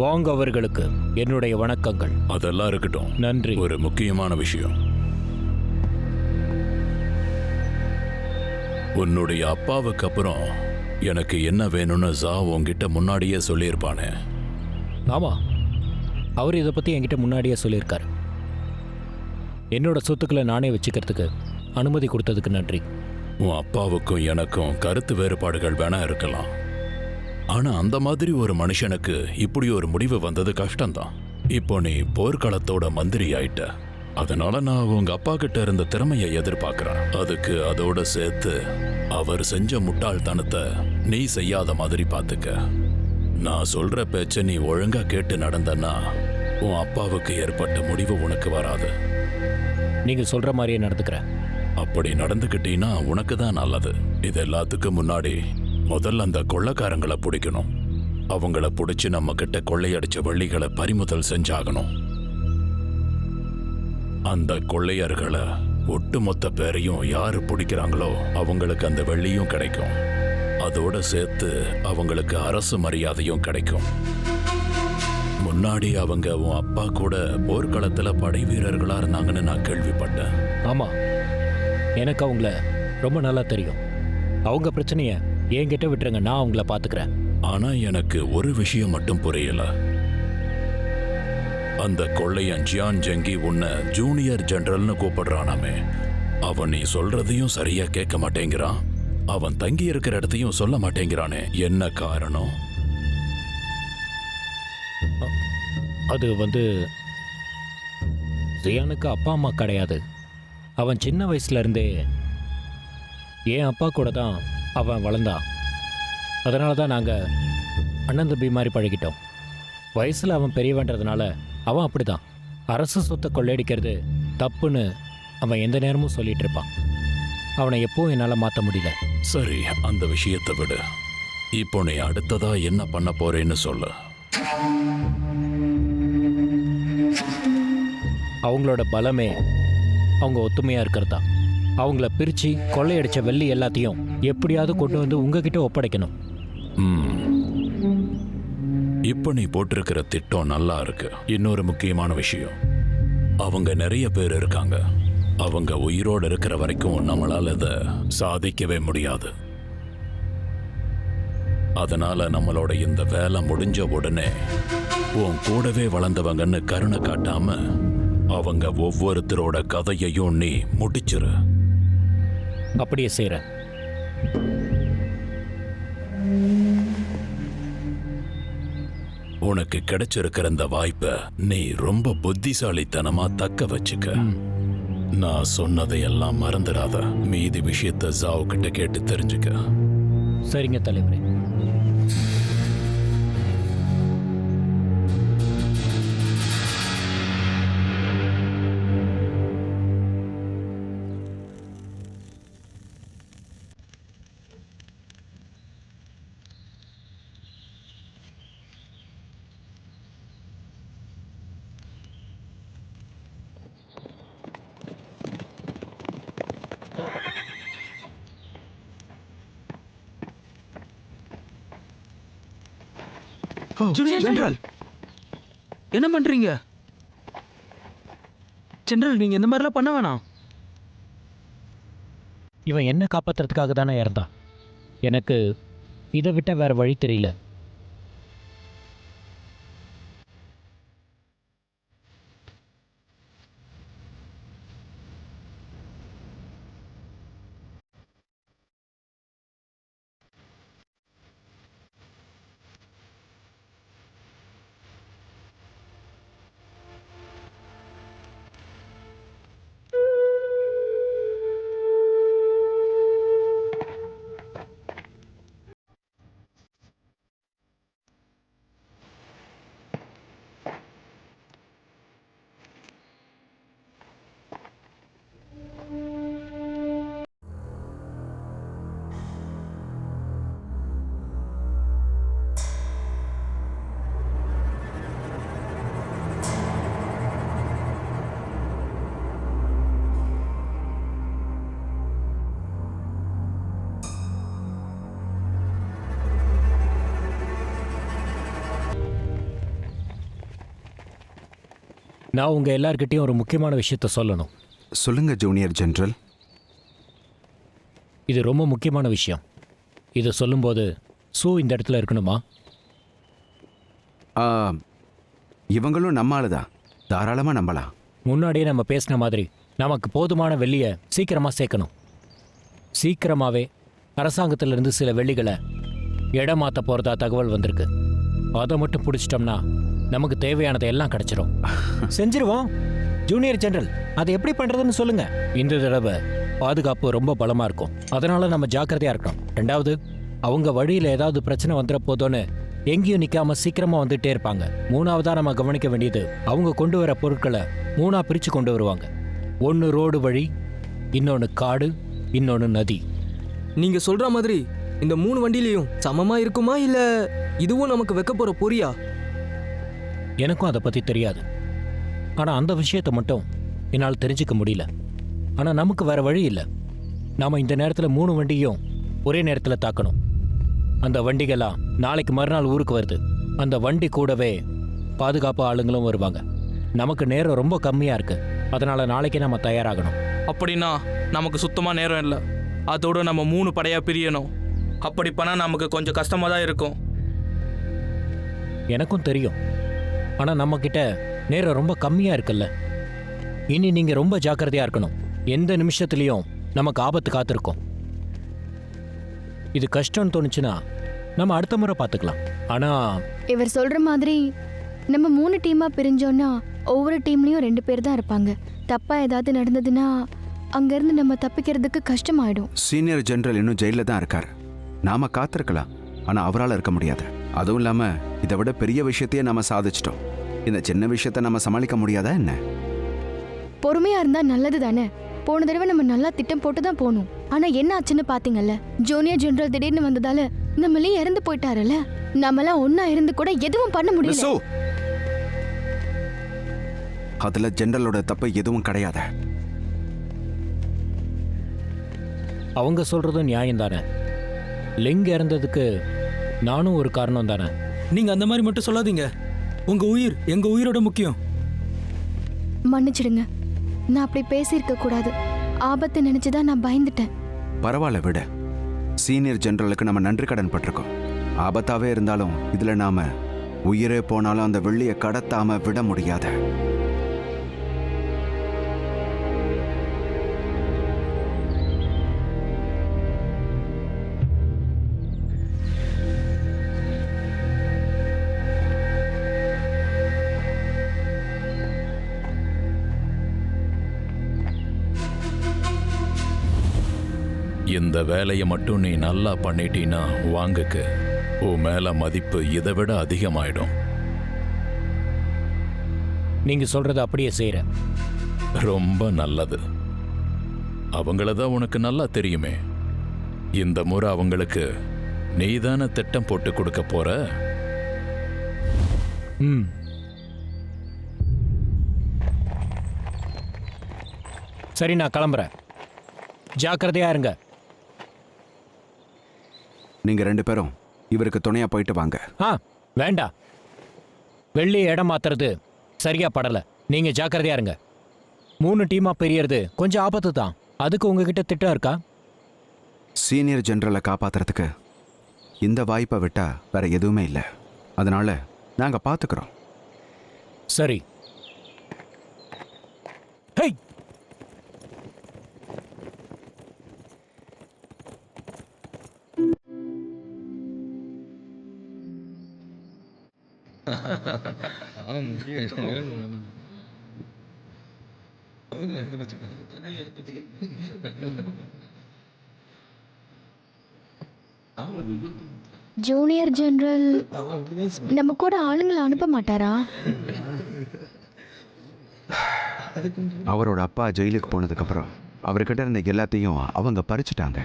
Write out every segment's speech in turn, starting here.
வாங் அவர்களுக்கு என்னுடைய வணக்கங்கள். அதெல்லாம் இருக்கட்டும். நன்றி. ஒரு முக்கியமான விஷயம். உன்னுடைய அப்பாவுக்கு அப்புறம் எனக்கு என்ன வேணும்னு ஜா உன்கிட்ட முன்னாடியே சொல்லியிருப்பானே. ஆமா, அவர் இதை பற்றி என்கிட்ட முன்னாடியே சொல்லியிருக்காரு. என்னோட சொத்துக்களை நானே வச்சுக்கிறதுக்கு அனுமதி கொடுத்ததுக்கு நன்றி. உன் அப்பாவுக்கும் எனக்கும் கருத்து வேறுபாடுகள் வேணா இருக்கலாம். ஆனா அந்த மாதிரி ஒரு மனுஷனுக்கு இப்படி ஒரு முடிவு வந்தது கஷ்டம்தான். இப்போ நீ போர்க்களத்தோட மந்திரி ஆயிட்ட. அதனால நான் உங்க அப்பா கிட்ட இருந்த திறமையை எதிர்பார்க்கிறேன். அதுக்கு அதோட சேர்த்து அவர் செஞ்ச முட்டாள்தனத்தை நீ செய்யாத மாதிரி பார்த்துக்க. நான் சொல்ற பேச்ச நீ ஒழுங்கா கேட்டு நடந்தன்னா உன் அப்பாவுக்கு ஏற்பட்ட முடிவு உனக்கு வராது. நீங்கள் சொல்கிற மாதிரியே நடந்துக்கிறேன். அப்படி நடந்துக்கிட்டீன்னா உனக்கு தான் நல்லது. இது எல்லாத்துக்கும் முன்னாடி முதல்ல அந்த கொள்ளைக்காரங்களை பிடிக்கணும். அவங்கள பிடிச்சி நம்ம கிட்ட கொள்ளையடிச்ச வெள்ளிகளை பறிமுதல் செஞ்சாகணும். அந்த கொள்ளையர்களை ஒட்டுமொத்த பேரையும் யாரு பிடிக்கிறாங்களோ அவங்களுக்கு அந்த வெள்ளியும் கிடைக்கும். அதோட சேர்த்து அவங்களுக்கு அரசு மரியாதையும் கிடைக்கும். முன்னாடி அவங்க உன் அப்பா கூட போர்க்களத்துல படை வீரர்களா இருந்தாங்கன்னு நான் கேள்விப்பட்டேன். ஆமா, எனக்கு அவங்கள ரொம்ப நல்லா தெரியும். அவங்க பிரச்சனைய என்கிட்ட விட்டுருங்க, நான் அவங்கள பார்த்துக்கிறேன். ஆனா எனக்கு ஒரு விஷயம் மட்டும் புரியல. அந்த கொள்ளையன் ஜியான் ஜங்கி உன்னை ஜூனியர் ஜெனரல்னு கூப்பிடுறானாமே, அவன் நீ சொல்றதையும் சரியா கேட்க மாட்டேங்கிறான். அவன் தங்கி இருக்கிற இடத்தையும் சொல்ல மாட்டேங்கிறானே, என்ன காரணம்? அது ஜியானுக்கு அப்பா அம்மா கிடையாது. அவன் சின்ன வயசுல இருந்தே என் அப்பா கூட தான் அவன் வளர்ந்தான். அதனால தான் நாங்கள் அண்ணன் தம்பி மாதிரி பழகிட்டோம். வயசில் அவன் பெரியவன்றதுனால அவன் அப்படி தான். அரசு சொத்தை கொள்ளையடிக்கிறது தப்புன்னு அவன் எந்த நேரமும் சொல்லிட்டு இருப்பான். அவனை எப்பவும் என்னால் மாற்ற முடியல. சரி, அந்த விஷயத்தை விடு. இப்போ நீ அடுத்ததா என்ன பண்ண போறேன்னு சொல்லு. அவங்களோட பலமே அவங்க ஒத்துமையாக இருக்கிறதா. அவங்கள பிரித்து கொள்ளையடிச்ச வெள்ளி எல்லாத்தையும் எப்படியாவது கொண்டு வந்து உங்ககிட்ட ஒப்படைக்கணும். இப்போ நீ போட்டிருக்கிற திட்டம் நல்லா இருக்கு. இன்னொரு முக்கியமான விஷயம், அவங்க நிறைய பேர் இருக்காங்க. அவங்க உயிரோடு இருக்கிற வரைக்கும் நம்மளால இதை சாதிக்கவே முடியாது. அதனால நம்மளோட இந்த வேலை முடிஞ்ச உடனே உன் கூடவே வளர்ந்தவங்கன்னு கருணை காட்டாம அவங்க ஒவ்வொருத்தரோட கதையையும் நீ முடிச்சிரு. அப்படியே செய்கிறேன். உனக்கு கிடைச்சிருக்கிற இந்த வாய்ப்பை நீ ரொம்ப புத்திசாலித்தனமா தக்க வச்சுக்க. நான் சொன்னதையெல்லாம் மறந்துடாத. மீதி விஷயத்தை ஜாவ் கிட்ட கேட்டு தெரிஞ்சுக்க. சரிங்க தலைவரே. ஜெனரல், என்ன பண்றீங்க? ஜெனரல், நீங்க இந்த மாதிரிலாம் பண்ண வேணாம். இவன் என்ன காப்பாற்றுறதுக்காக தானே இறந்தான். எனக்கு இதை விட்ட வேற வழி தெரியல. நான் உங்கள் எல்லார்கிட்டயும் ஒரு முக்கியமான விஷயத்த சொல்லணும். சொல்லுங்க ஜூனியர் ஜெனரல். இது ரொம்ப முக்கியமான விஷயம். இதை சொல்லும்போது சூ இந்த இடத்துல இருக்கணுமா? ஆ, இவங்களும் நம்ம ஆளுதான், தாராளமாக நம்பலாம். முன்னாடியே நம்ம பேசின மாதிரி நமக்கு போதுமான வெள்ளியை சீக்கிரமாக சேர்க்கணும். சீக்கிரமாகவே அரசாங்கத்திலிருந்து சில வெள்ளிகளை இடம் மாற்ற போகிறதா தகவல் வந்திருக்கு. அதை மட்டும் பிடிச்சிட்டோம்னா நமக்கு தேவையானதை எல்லாம் கிடைச்சிரும். செஞ்சிருவோம் ஜூனியர் ஜெனரல். அதை எப்படி பண்ணுறதுன்னு சொல்லுங்கள். இந்த தடவை பாதுகாப்பு ரொம்ப பலமாக இருக்கும். அதனால் நம்ம ஜாக்கிரதையாக இருக்கணும். ரெண்டாவது, அவங்க வழியில் ஏதாவது பிரச்சனை வந்துட போதோன்னு எங்கேயும் நிற்காம சீக்கிரமாக வந்துகிட்டே இருப்பாங்க. மூணாவதாக நம்ம கவனிக்க வேண்டியது, அவங்க கொண்டு வர பொருட்களை மூணாக பிரித்து கொண்டு வருவாங்க. ஒன்று ரோடு வழி, இன்னொன்று காடு, இன்னொன்று நதி. நீங்க சொல்ற மாதிரி இந்த 3 வண்டியிலையும் சமமா இருக்குமா இல்ல இதுவும் நமக்கு வைக்க போற பொரியா? எனக்கும் அதை பற்றி தெரியாது. ஆனால் அந்த விஷயத்தை மட்டும் என்னால் தெரிஞ்சுக்க முடியல. ஆனால் நமக்கு வேற வழி இல்லை. நாம் இந்த நேரத்தில் 3 வண்டியும் ஒரே நேரத்தில் தாக்கணும். அந்த வண்டிகளாம் நாளைக்கு மறுநாள் ஊருக்கு வருது. அந்த வண்டி கூடவே பாதுகாப்பு ஆளுங்களும் வருவாங்க. நமக்கு நேரம் ரொம்ப கம்மியாக இருக்கு. அதனால் நாளைக்கே நம்ம தயாராகணும். அப்படின்னா நமக்கு சுத்தமாக நேரம் இல்லை. அதோடு நம்ம 3 படையாக பிரியணும். அப்படி பண்ணால் நமக்கு கொஞ்சம் கஷ்டமாக தான் இருக்கும். எனக்கும் தெரியும். ஆனால் நம்மக்கிட்ட நேரம் ரொம்ப கம்மியாக இருக்குல்ல. இனி நீங்கள் ரொம்ப ஜாக்கிரதையாக இருக்கணும். எந்த நிமிஷத்துலேயும் நமக்கு ஆபத்து காத்திருக்கும். இது கஷ்டம்னு தோணுச்சுன்னா நம்ம அடுத்த முறை பார்த்துக்கலாம். ஆனால் இவர் சொல்ற மாதிரி நம்ம 3 டீமா பிரிஞ்சோன்னா ஒவ்வொரு டீம்லயும் 2 பேர் தான் இருப்பாங்க. தப்பா ஏதாவது நடந்ததுன்னா அங்கிருந்து நம்ம தப்பிக்கிறதுக்கு கஷ்டமாயிடும். சீனியர் ஜெனரல் இன்னும் ஜெயிலில் தான் இருக்கார். நாம காத்திருக்கலாம், ஆனால் அவரால் இருக்க முடியாது. அதுவும் இல்லாமல் இதை விட பெரிய விஷயத்தையே நம்ம சாதிச்சிட்டோம். இந்த சின்ன விஷயத்தை நம்ம சமாளிக்க முடியாதா என்ன? பொறுமையா இருந்தா நல்லது தானே. போன தடவை நம்ம நல்லா திட்டம் போட்டு தான் போகணும். ஆனா என்ன ஆச்சுன்னு பாத்தீங்கல்ல, ஜூனியர் ஜெனரல் திடீர்னு வந்ததால நம்மளே இறந்து போயிட்டாருல்ல. நம்மளாம் ஒன்னா இருந்து கூட எதுவும் பண்ண முடியல. மிஸ்ஸு! அதுல ஜெனரலோட தப்பு எதுவும் கிடையாது. அவங்க சொல்கிறதும் நியாயம் தானே. லிங் இறந்ததுக்கு நானும் ஒரு காரணம் தானே. நீங்க அந்த மாதிரி மட்டும் சொல்லாதீங்க. உங்க உயிர் எங்க உயிரோட முக்கியம். மன்னிச்சிடுங்க, நான் அப்படி பேசியிருக்க கூடாது. ஆபத்தை நினைச்சுதான் நான் பயந்துட்டேன். பரவாயில்ல விட. சீனியர் ஜெனரலுக்கு நம்ம நன்றி கடன் பட்டிருக்கோம். ஆபத்தாவே இருந்தாலும் இதுல நாம உயிரே போனாலும் அந்த வெள்ளியை கடத்தாம விட முடியாத. இந்த வேலையை மட்டும் நீ நல்லா பண்ணிட்டீன்னா வாங்குக்கு உன் மேல மதிப்பு இதை விட அதிகமாயிடும். நீங்கள் சொல்கிறத அப்படியே செய்கிறேன். ரொம்ப நல்லது. அவங்கள தான் உனக்கு நல்லா தெரியுமே. இந்த முறை அவங்களுக்கு நீதான திட்டம் போட்டு கொடுக்க போற. ம். சரி, நான் கிளம்புறேன். ஜாக்கிரதையா இருங்க. நீங்க 2 பேரும் இவருக்கு துணையா போயிட்டு வாங்க. வேண்டாம். வெள்ளி இடம் மாத்துறது சரியா படல. நீங்க ஜாக்கிரதையா இருங்க. 3 டீமா பெரியறது கொஞ்சம் ஆபத்து தான். அதுக்கு உங்ககிட்ட திட்டம் இருக்கா? சீனியர் ஜெனரலை காப்பாத்துறதுக்கு இந்த வாய்ப்பை விட்டா வேற எதுவுமே இல்லை. அதனால நாங்க பாத்துக்கிறோம். சரி. ஹே, ஜூனியர் ஜெனரல் நம்ம கூட ஆளுங்களை அனுப்ப மாட்டாரா? அவரோட அப்பா ஜெயிலுக்கு போனதுக்கு அப்புறம் அவர்கிட்ட இருந்த எல்லாத்தையும் அவங்க பறிச்சுட்டாங்க.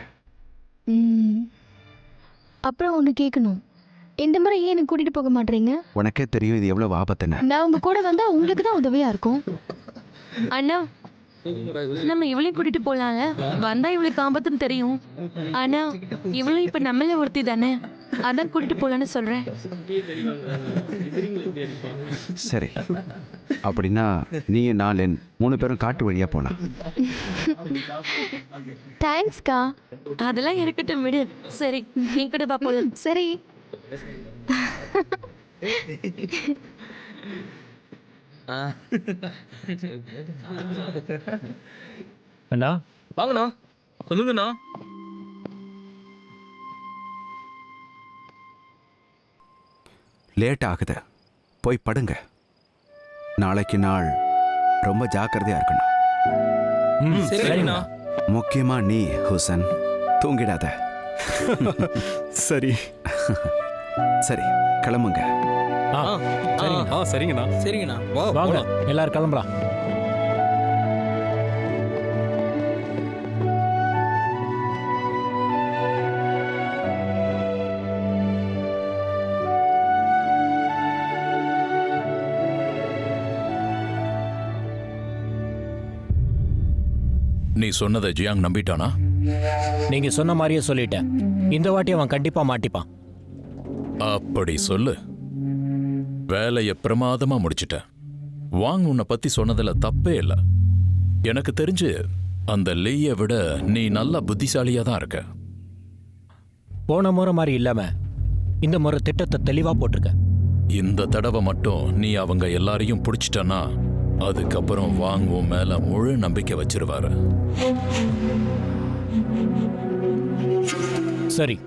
அப்புறம் ஒன்று கேட்கணும். இந்த முறை ஏன் எனக்கு கூட்டிட்டு போக மாட்டீங்க? உனக்கே தெரியும் இது எவ்வளவு ஆபத்துன்னு. நான் உங்க கூட வந்தா உங்களுக்கு தான் உதவியா இருக்கும். அண்ணா, நம்ம இவளையும் கூட்டிட்டு போலாங்க. வந்தா இவளுக்கு ஆபத்துன்னு தெரியும். ஆனா இவளும் இப்ப நம்மள ஒருத்தி தானே. அதான் கூட்டிட்டு போலான்னு சொல்றேன். சரி, அப்படின்னா நீ நான் லென் 3 பேரும் காட்டு வழியா போலாம். தேங்க்ஸ்க்கா. அதெல்லாம் இருக்கட்டும் விடு. சரி நீ கூட பா போலாம். சரி. அண்ணா வாங்கண்ணா. சொல்லுங்கண்ணா. லேட் ஆகுது, போய் படுங்க. நாளைக்கு நாள் ரொம்ப ஜாக்கிரதையா இருக்கணும். சரிண்ணா. முக்கியமா நீ ஹுசன் தூங்கிடாத. சரி. சரி, கிளம்புங்க. சரிங்கண்ணா. சரிங்கண்ணா. வாங்க எல்லாரும் கிளம்பலாம். நீ சொன்னதை ஜியாங் நம்பிட்டானா? நீங்க சொன்ன மாதிரியே சொல்லிட்டேன். இந்த வாட்டி அவன் கண்டிப்பா மாட்டிப்பான். அப்படி சொல்லு. வேலையை பிரமாதமா முடிச்சிட்ட. வாங் உன்னை பத்தி சொன்னதுல தப்பே இல்லை. எனக்கு தெரிஞ்சு அந்த லீயை விட நீ நல்ல புத்திசாலியா தான் இருக்க. போன முறை மாதிரி இல்லாம இந்த முறை திட்டத்தை தெளிவா போட்டிருக்க. இந்த தடவை மட்டும் நீ அவங்க எல்லாரையும் பிடிச்சிட்டனா அதுக்கப்புறம் வாங் உன் மேல முழு நம்பிக்கை வச்சிருவாரு. சரி.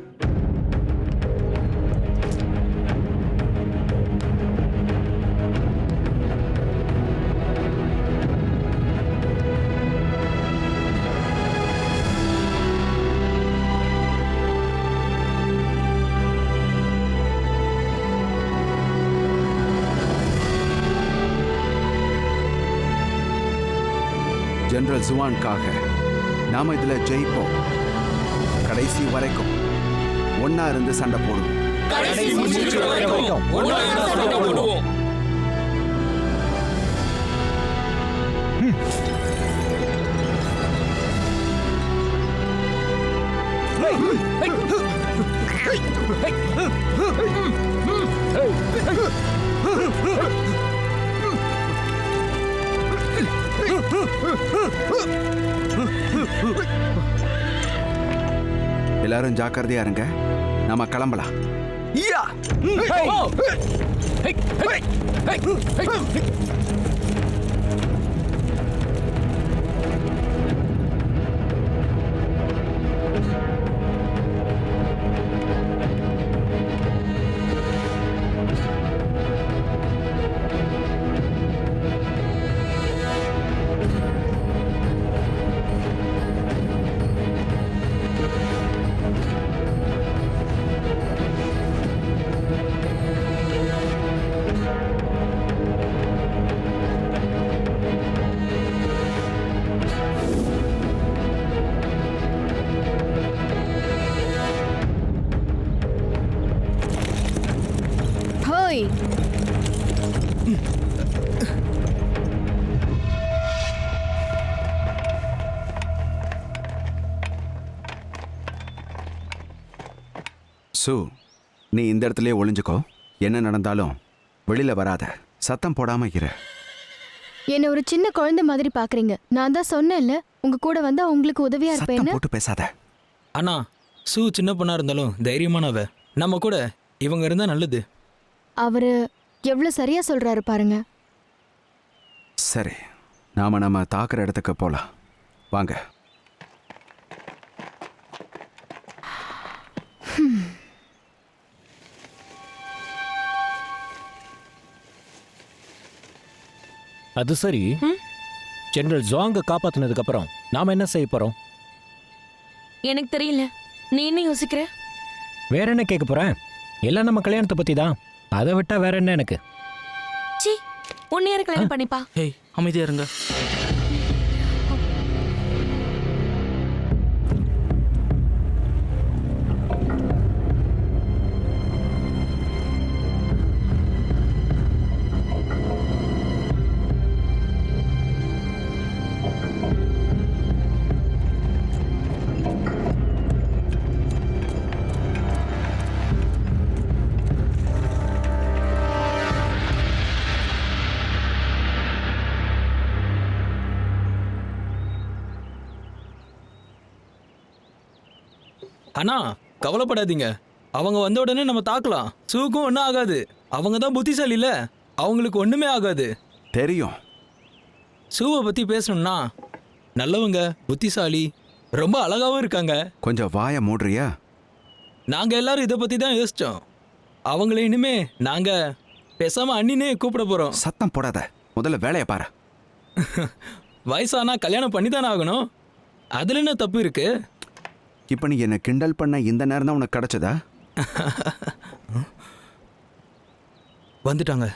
ஜெனரல் ஜுவான்காக நாம இதுல ஜெயிப்போம். கடைசி வரைக்கும் ஒன்னா இருந்து சண்டை போடுவோம். எல்லாரும் ஜாக்கிரதையா இருங்க. நாம கிளம்பலாம். ஹோய், சு, நீ இந்த இடத்துலயே ஒளிஞ்சுக்கோ. என்ன நடந்தாலும் வெளியில வராத. சத்தம் போடாம இரு. என்ன ஒரு சின்ன குழந்தை மாதிரி பாக்குறீங்க. நான் தான் சொன்னேன்ல, உங்க கூட வந்தா உங்களுக்கு உதவியா சத்தம் இருப்பேன்னு. போட்டு பேசாத. அண்ணா, சூ சின்ன பொண்ணா இருந்தாலும் தைரியமானவ. நம்ம கூட இவங்க இருந்தா நல்லது. அவரு எவ்வளவு சரியா சொல்றாரு பாருங்க. சரி, நம்ம தாக்குற இடத்துக்கு போலாம். வாங்க. அது சரி, ஜெனரல் ஜுவாங்க காப்பாத்தினதுக்கு அப்புறம் நாம என்ன செய்ய போறோம்? எனக்கு தெரியல. நீ என்ன யோசிக்கிற? வேற என்ன கேட்க போறேன்? எல்லாம் நம்ம கல்யாணத்தை பத்தி தான். அதை விட்டா வேற என்ன எனக்கு? சி, உன்னை யாரு கல்யாணம் பண்ணிப்பா? ஏய் அமைதியா இருங்க. அண்ணா கவலைப்படாதீங்க, அவங்க வந்த உடனே நம்ம தாக்கலாம். சூக்கும் ஒன்றும் ஆகாது. அவங்க தான் புத்திசாலி இல்ல, அவங்களுக்கு ஒண்ணுமே ஆகாது. தெரியும். சூவை பத்தி பேசணும்னா நல்லவங்க, புத்திசாலி, ரொம்ப அழகாவும் இருக்காங்க. கொஞ்சம் வாயை மூடுறியா? நாங்க எல்லாரும் இதை பத்தி தான் யோசிச்சோம். அவங்கள இனிமே நாங்க பேசாம அண்ணினே கூப்பிட போறோம். சத்தம் போடாத, முதல்ல வேலையை பாரு. வயசானா கல்யாணம் பண்ணி தானே ஆகணும், அதுல என்ன தப்பு இருக்கு? இப்போ நீ என்ன கிண்டல் பண்ண இந்த நேரம் தான் உனக்கு கிடைச்சதா? வந்துட்டாங்க.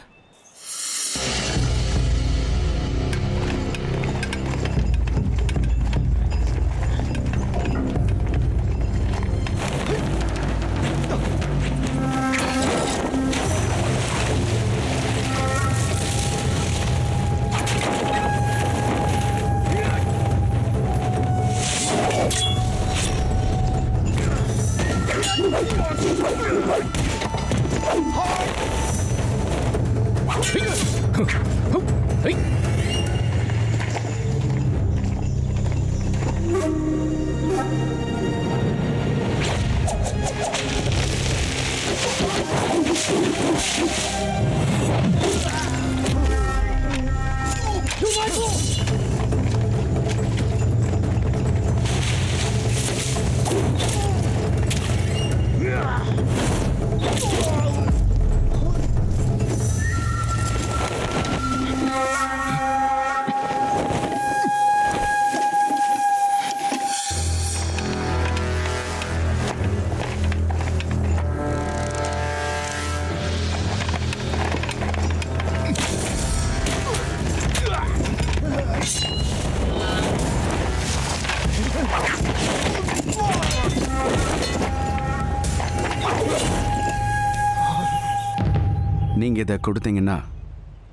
நீங்க இதை கொடுத்தீங்கன்னா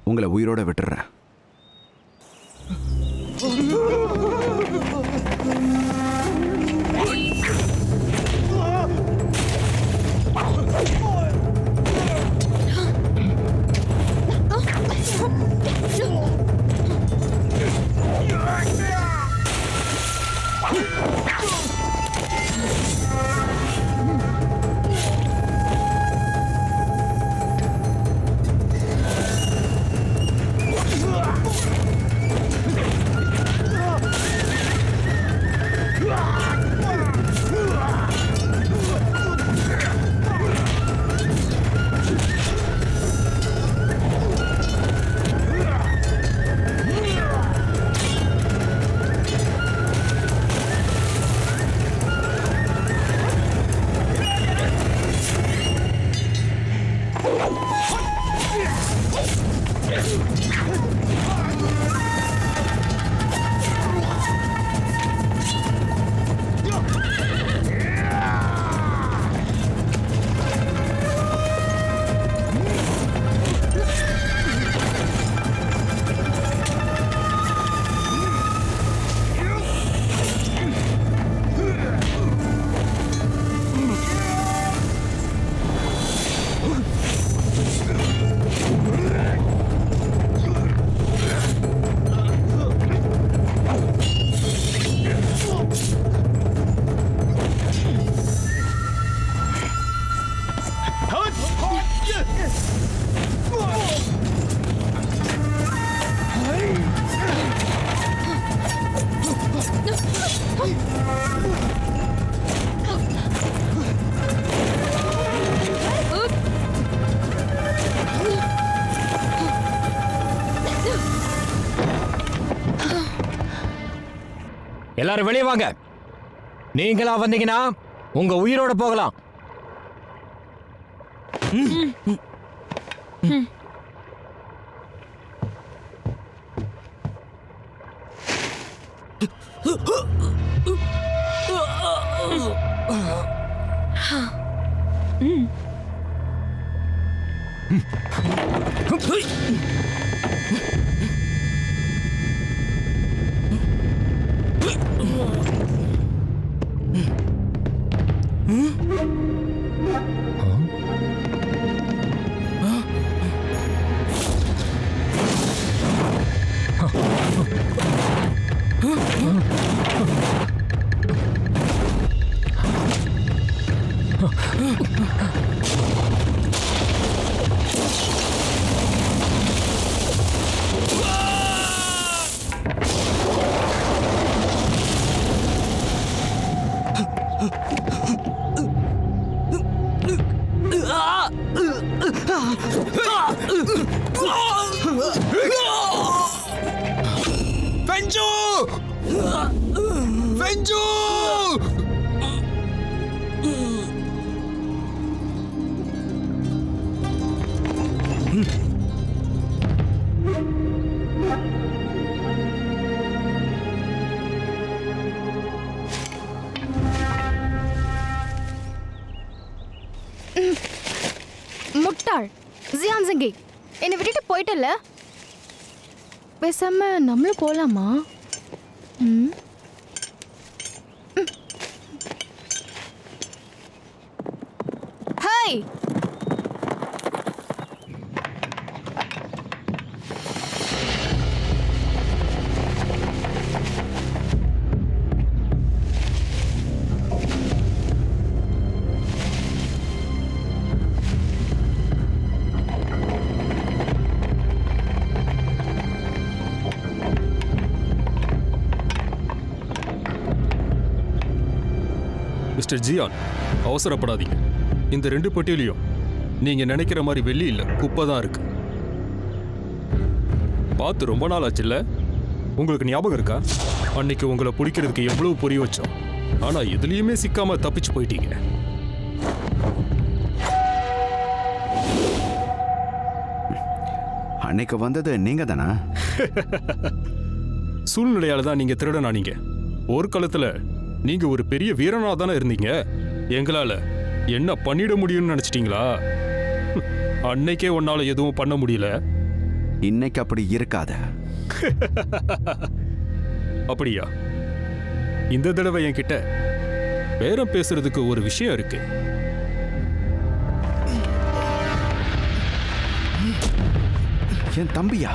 உங்களை உயிரோட விட்டுறேன். எல்லாரும் வெளியே வாங்க. நீங்களா வந்தீங்கன்னா உங்க உயிரோட போகலாம். வெஞ்சு வெஞ்சு முட்டாள் ஜியான் சிங்கி என்னை விட்டுட்டு போயிட்டல. பேசாம நம்மளும் போலாமா? ம் ஹாய். மிஸ்டர் ஜியான், அவசரப்படாதீங்க. இந்த 2 பெட்டியிலையும் நீங்க நினைக்கிற மாதிரி வெள்ளி இல்ல, குப்பை தான் இருக்கு. பார்த்து ரொம்ப நாள் ஆச்சுல்ல? உங்களுக்கு ஞாபகம் இருக்கா? அன்னைக்கு உங்களை பிடிக்கிறதுக்கு எவ்வளவு புரிய வச்சோம். ஆனா எதுலயுமே சிக்காம தப்பிச்சு போயிட்டீங்க. அன்னைக்கு வந்தது நீங்க தானா? சூழ்நிலையால தான் நீங்க திருடனானீங்க. ஒரு காலத்துல நீங்க ஒரு பெரிய வீரனா தானே இருந்தீங்க. எங்களால என்ன பண்ணிட முடியும்னு நினைச்சிட்டீங்களா? அன்னைக்கே உன்னால எதுவும் பண்ண முடியல. இன்னைக்கு அப்படி இருக்காத. அப்படியா? இந்த தடவை என்கிட்ட பேரம் பேசுறதுக்கு ஒரு விஷயம் இருக்கு. என் தம்பியா?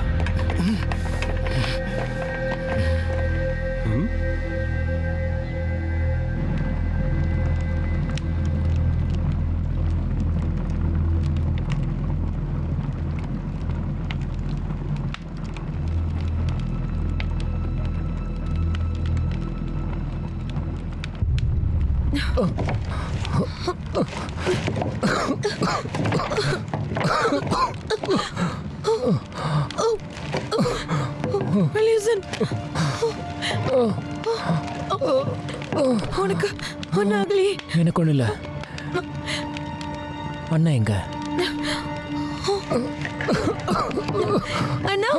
உனக்கு ஒன்னாகலி? எனக்கு ஒண்ணு இல்ல. அண்ணா எங்க? அண்ணா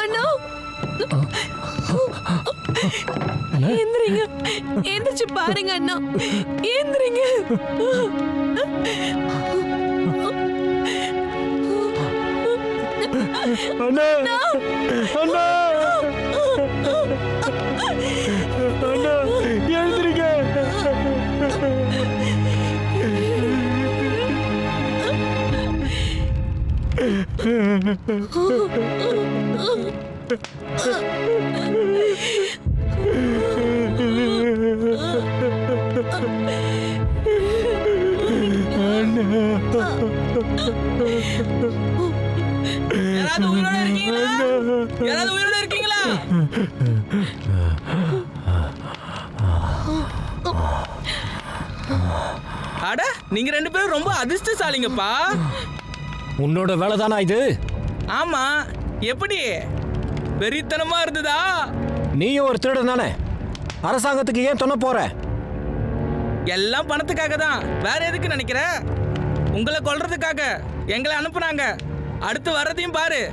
அண்ணா எந்திரிங்க, எந்திரிச்சு பாருங்க அண்ணா, எந்திரிங்க. அண்ணா அண்ணா அண்ணா எழுந்திருங்க. யாராவது உயிரோட இருக்கீங்களா? யாராவது உயிரோட இருக்கீங்களா? அட, நீங்க 2 பேரும் ரொம்ப அதிர்ஷ்டசாலிங்கப்பா. உன்னோட வேலை தானா இது? ஆமா. எப்படி வெறித்தனமா இருந்ததா? நீயும் ஒரு திருடன் தானே? அரசாங்கத்துக்கு ஏன் தொன்ன போற? எல்லாம் பணத்துக்காக தான். வேற எதுக்கு நினைக்கிற? உங்களை கொல்றதுக்காக எங்களை அனுப்புனாங்க. அடுத்து வர்றதையும் பாரு.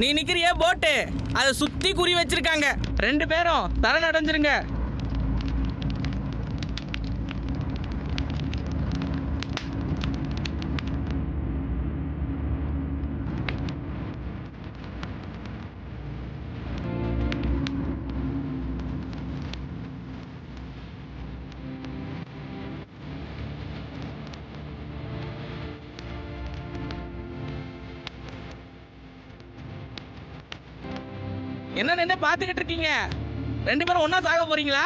நீ நிக்கிறிய போட்டு, அதை சுத்தி குறி வச்சிருக்காங்க. 2 பேரும் சரணடைஞ்சிருங்க. என்ன பாத்துக்கிட்டு இருக்கீங்க? 2 பேரும் ஒன்னா சாக போறீங்களா?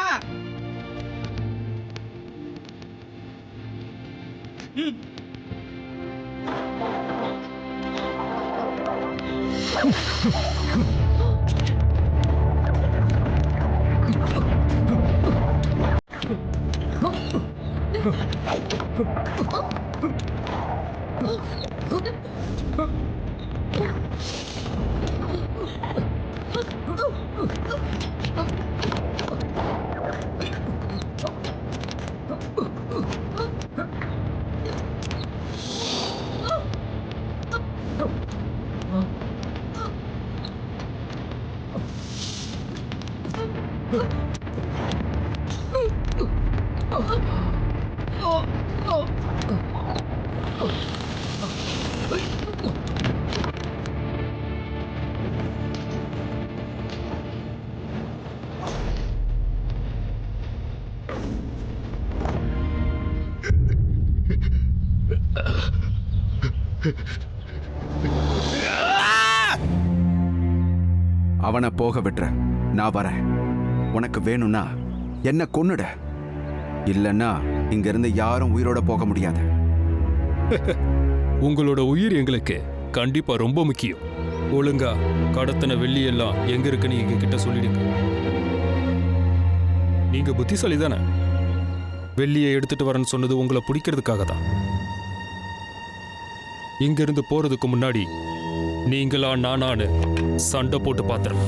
அவனை போக விட்டுற, நான் வரேன். உனக்கு வேணும்னா என்ன கொன்னுட, இல்லைன்னா இங்க இருந்து யாரும் உயிரோட போக முடியாது. உங்களோட உயிர் எங்களுக்கு கண்டிப்பா ரொம்ப முக்கியம். ஒழுங்கா கடத்தின வெள்ளி எல்லாம் எங்க இருக்குன்னு எங்க கிட்ட சொல்லிடுங்க. நீங்க புத்திசாலி தானே? வெள்ளியை எடுத்துட்டு வரேன்னு சொன்னது உங்களை பிடிக்கிறதுக்காக தான். இங்கிருந்து போறதுக்கு முன்னாடி நீங்களா நானானு சண்டை போட்டு பார்த்துறேன்.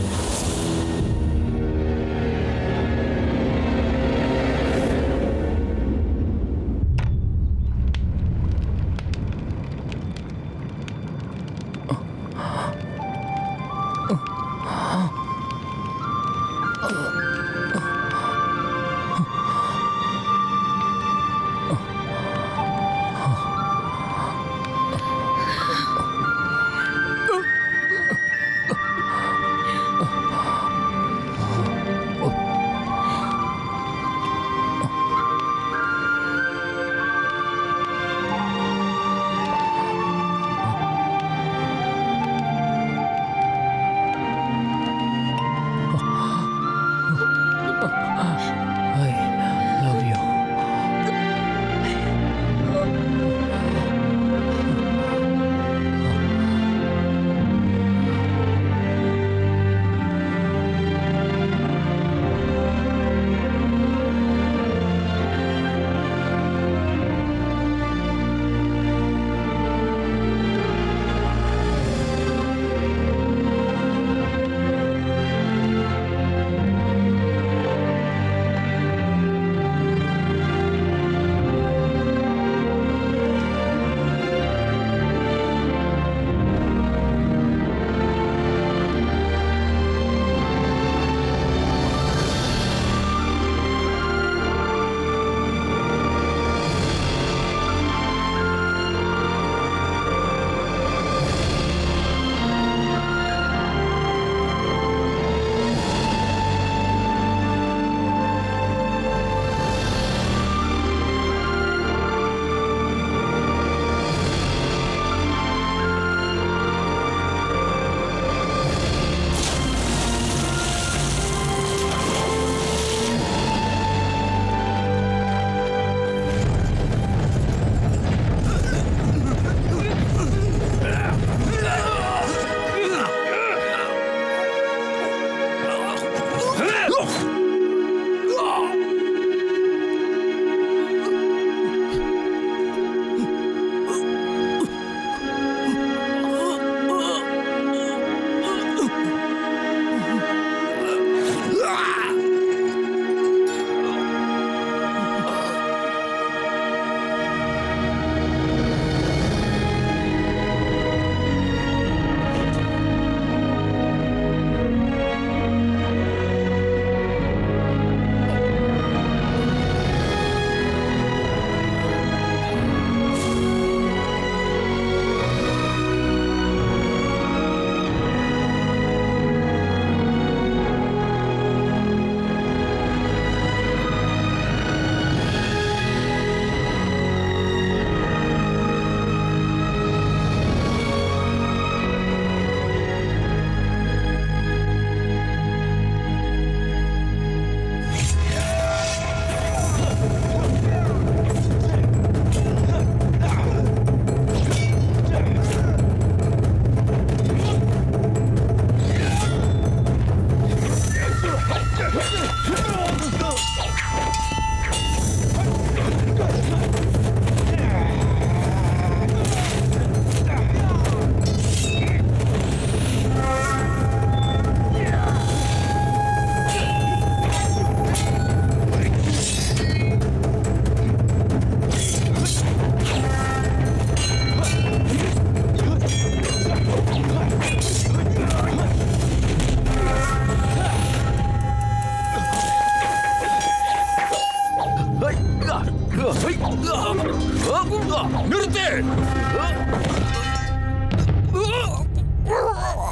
வெள்ளி!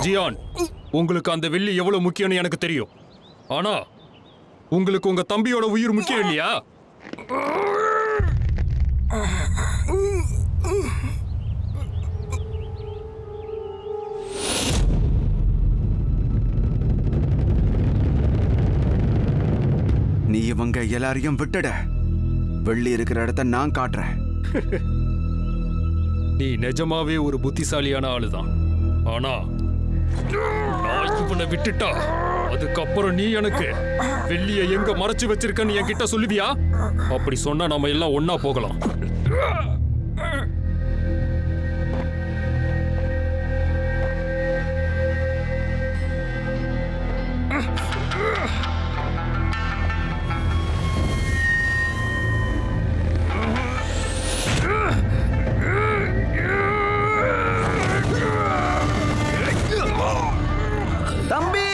ஜியான், உங்களுக்கு அந்த வெள்ளி எவ்வளவு முக்கியம்னு எனக்கு தெரியும். ஆனா உங்களுக்கு உங்க தம்பியோட உயிர் முக்கியம் இல்லையா? நீ இவங்க எல்லாரையும் விட்டுட. வெள்ளி இருக்கிற இடத்த நான் காட்டுறேன். நீ நிஜமாவே ஒரு புத்திசாலியான ஆளுதான். ஆனா நான் இவனை விட்டுட்டா அதுக்கப்புறம் நீ எனக்கு வெள்ளியை எங்க மறைச்சு வச்சிருக்கன்னு என்கிட்ட சொல்லுவியா? அப்படி சொன்னா நாம எல்லாம் ஒன்னா போகலாம். தம்பி!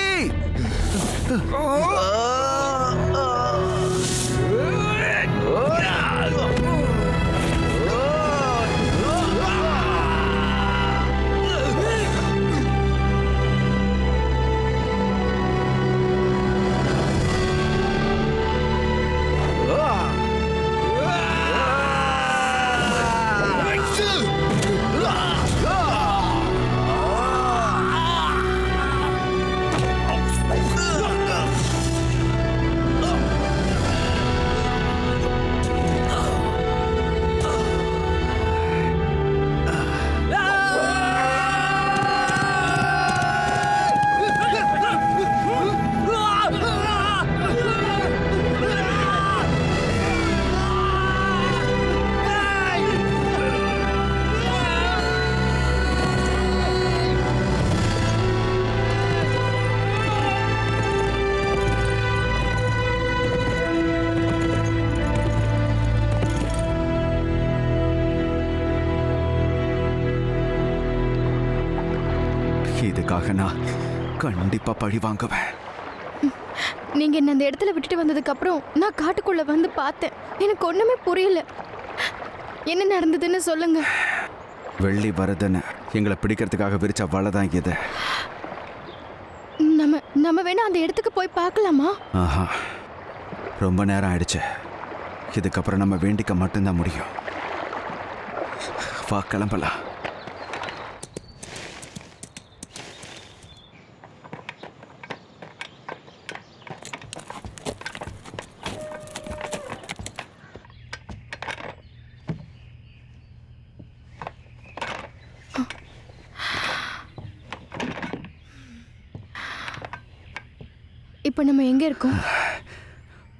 இதுக்காக நான் கண்டிப்பா பழி வாங்குவேன். நீங்க என்ன அந்த இடத்துல விட்டுட்டு வந்ததுக்கு அப்புறம் நான் காட்டுக்குள்ள வந்து பார்த்தேன். எனக்கு ஒண்ணுமே புரியல. என்ன நடந்ததுன்னு சொல்லுங்க. வெள்ளி வருதுன்னு எங்களை பிடிக்கிறதுக்காக விரிச்ச வலை தான் இது. நம்ம வேணா அந்த இடத்துக்கு போய் பார்க்கலாமா? ஆஹா, ரொம்ப நேரம் ஆயிடுச்சு. இதுக்கப்புறம் நம்ம வேண்டிக்க மட்டும்தான் முடியும். வா, கிளம்பலாம். இப்போ நம்ம எங்க இருக்கோம்?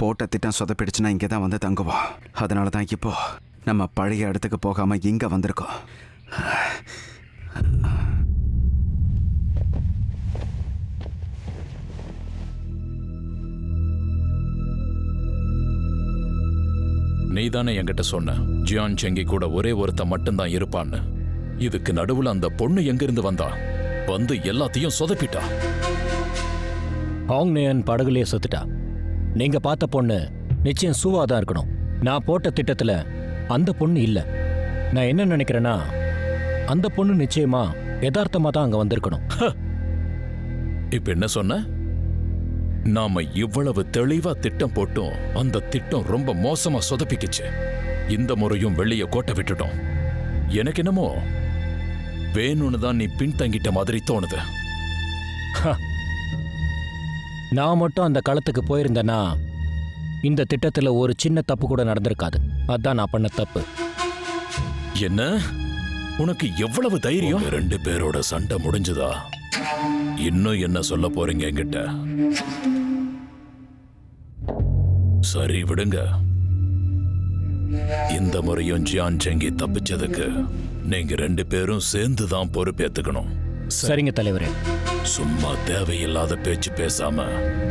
போட்ட திட்டம் சொதப்பிடுச்சுன்னா இங்கே தான் வந்து தங்குவோம். அதனால தான் இப்போ நம்ம பழைய இடத்துக்கு போகாம இங்க வந்திருக்கோம். நீதானே என்கிட்ட சொன்ன ஜியான் செங்கி கூட ஒரே ஒருத்த மட்டும்தான் இருப்பான்னு. இதுக்கு நடுவுல அந்த பொண்ணு எங்கிருந்து வந்தா? வந்து எல்லாத்தையும் சொதப்பிட்டா. ஆங்னேயன் படகுலையே செத்துட்டா. நீங்க பார்த்த பொண்ணு நிச்சயம் சூவா தான் இருக்கணும். நான் போட்ட திட்டத்துல அந்த பொண்ணு இல்ல. நான் என்ன நினைக்கிறேன்னா, அந்த பொண்ணு நிச்சயமா யதார்த்தமா தான் அங்க வந்திருக்கணும். இப்ப என்ன சொன்ன? நாம இவ்வளவு தெளிவா திட்டம் போட்டும் அந்த திட்டம் ரொம்ப மோசமா சொதப்பிக்குச்சு. இந்த முறையும் வெளிய கோட்டை விட்டுட்டோம். எனக்கு என்னமோ வேணும்னு தான் நீ பின்தங்கிட்ட மாதிரி தோணுது. நான் மட்டும் அந்த களத்துக்கு போயிருந்தேன்னா இந்த திட்டத்துல ஒரு சின்ன தப்பு கூட நடந்திருக்காது. அதான் நான் பண்ண தப்பு. என்ன? உனக்கு எவ்வளவு தைரியம்? ரெண்டு பேரோட சண்டை முடிஞ்சுதா? இன்னும் என்ன சொல்ல போறீங்க என்கிட்ட? சரி விடுங்க. இந்த முறையும் ஜியான் செங்கி தப்பிச்சதுக்கு நீங்க ரெண்டு பேரும் சேர்ந்து தான் பொறுப்பேத்துக்கணும். சரிங்க தலைவரே. சும்மா தேவையில்லாத பேச்சு பேசாம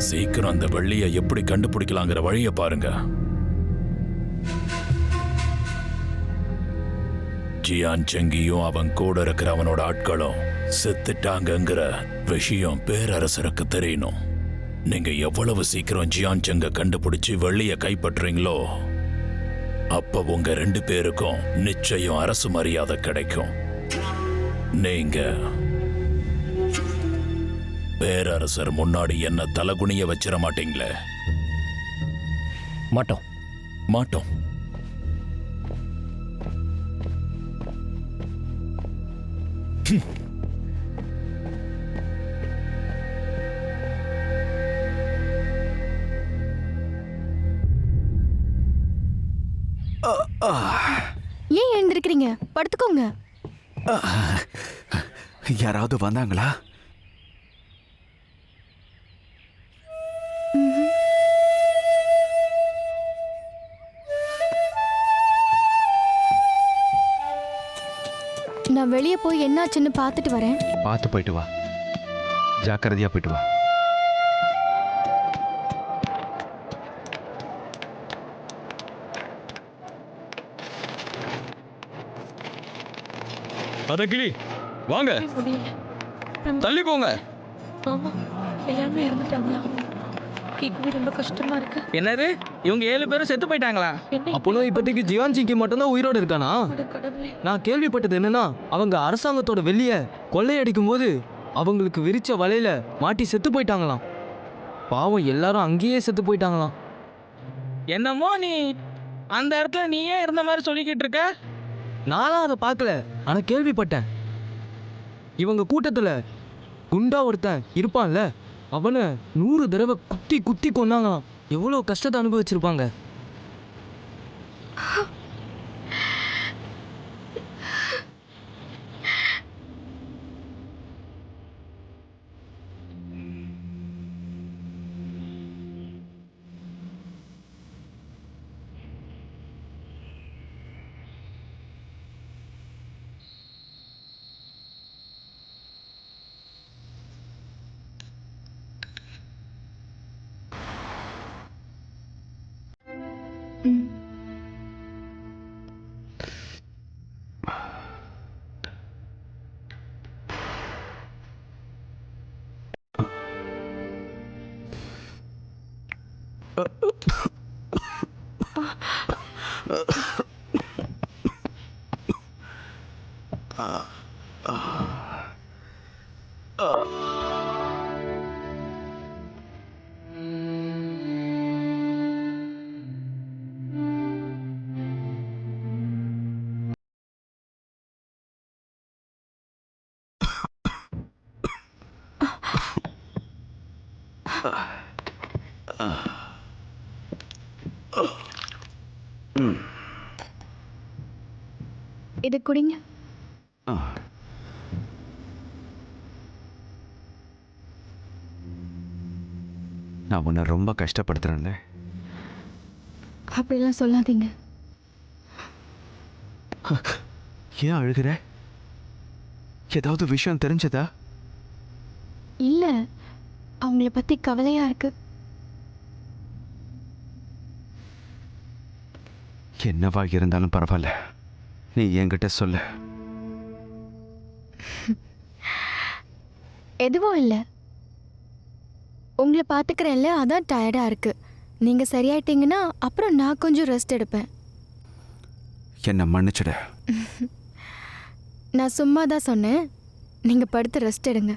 சீக்கிரம் அந்த வெள்ளியை எப்படி கண்டுபிடிக்கலாங்கிற வழிய பாருங்க. ஜியான் செங்கியும் அவன் கூட இருக்கிற அவனோட ஆட்களும் செத்துட்டாங்கங்கிற விஷயம் பேரரசருக்கு தெரியணும். நீங்க எவ்வளவு சீக்கிரம் ஜியான் செங்க கண்டுபிடிச்சு வெள்ளிய கைப்பற்றீங்களோ அப்ப உங்க 2 பேருக்கும் நிச்சயம் அரசு மரியாதை கிடைக்கும். நீங்க பேரரசர் முன்னாடி என்ன தலகுனிய வச்சிட மாட்டீங்களே? மாட்டோம். மாட்டோம். ஏன் எழுந்திருக்கிறீங்க? படுத்துக்கோங்க. யாராவது வந்தாங்களா? நான் வெளியே போய் என்னாச்சுன்னு பார்த்துட்டு வரேன். பார்த்து போயிட்டு வா, ஜாக்கிரதையா போயிட்டு வா. அத கிளி வாங்க, முடியல. தள்ளி போங்க. ஆமா, எல்லாருமே இறந்துட்டாங்களா? கேட்கவே ரொம்ப கஷ்டமா இருக்கு. என்னது, இவங்க 7 பேரும் செத்து போயிட்டாங்களா? என்ன அப்போனா இப்போதைக்கு ஜியான்சிக்கு மட்டும்தான் உயிரோடு இருக்கானா? கடவுளே. நான் கேள்விப்பட்டது என்னன்னா, அவங்க அரசாங்கத்தோட வெள்ளிய கொள்ளையடிக்கும் போது அவங்களுக்கு விரிச்ச வலையில மாட்டி செத்து போயிட்டாங்களாம். பாவம், எல்லாரும் அங்கேயே செத்து போயிட்டாங்களாம். என்னமோ நீ அந்த இடத்துல நீயே இருந்த மாதிரி சொல்லிக்கிட்டு இருக்க. நானும் அதை பார்க்கல, ஆனா கேள்விப்பட்டேன். இவங்க கூட்டத்துல குண்டா ஒருத்தன் இருப்பான்ல, அவனை 100 தடவை குத்தி குத்தி கொன்னாங்களாம். எவ்வளோ கஷ்டத்தை அனுபவிச்சிருப்பாங்க. இது குடிங்க. நான் உன்னை ரொம்ப கஷ்டப்படுத்துறேன்ல. அப்படிலாம் சொல்லாதீங்க. ஏன் அழுகிற? ஏதாவது விஷயம் தெரிஞ்சதா? இல்ல, அவங்கள பத்தி கவலையா இருக்கு. என்னவா இருந்தாலும் பரவாயில்ல, நீ என்கிட்ட சொல்லு. எதுவும் இல்லை. உங்களை பார்த்துக்கிறேன்ல, அதான் டயர்டாக இருக்கு. நீங்கள் சரியாயிட்டீங்கன்னா அப்புறம் நான் கொஞ்சம் ரெஸ்ட் எடுப்பேன். என்னை மன்னிச்சிட. நான் சும்மா தான் சொன்னேன். நீங்கள் படுத்து ரெஸ்ட் எடுங்க.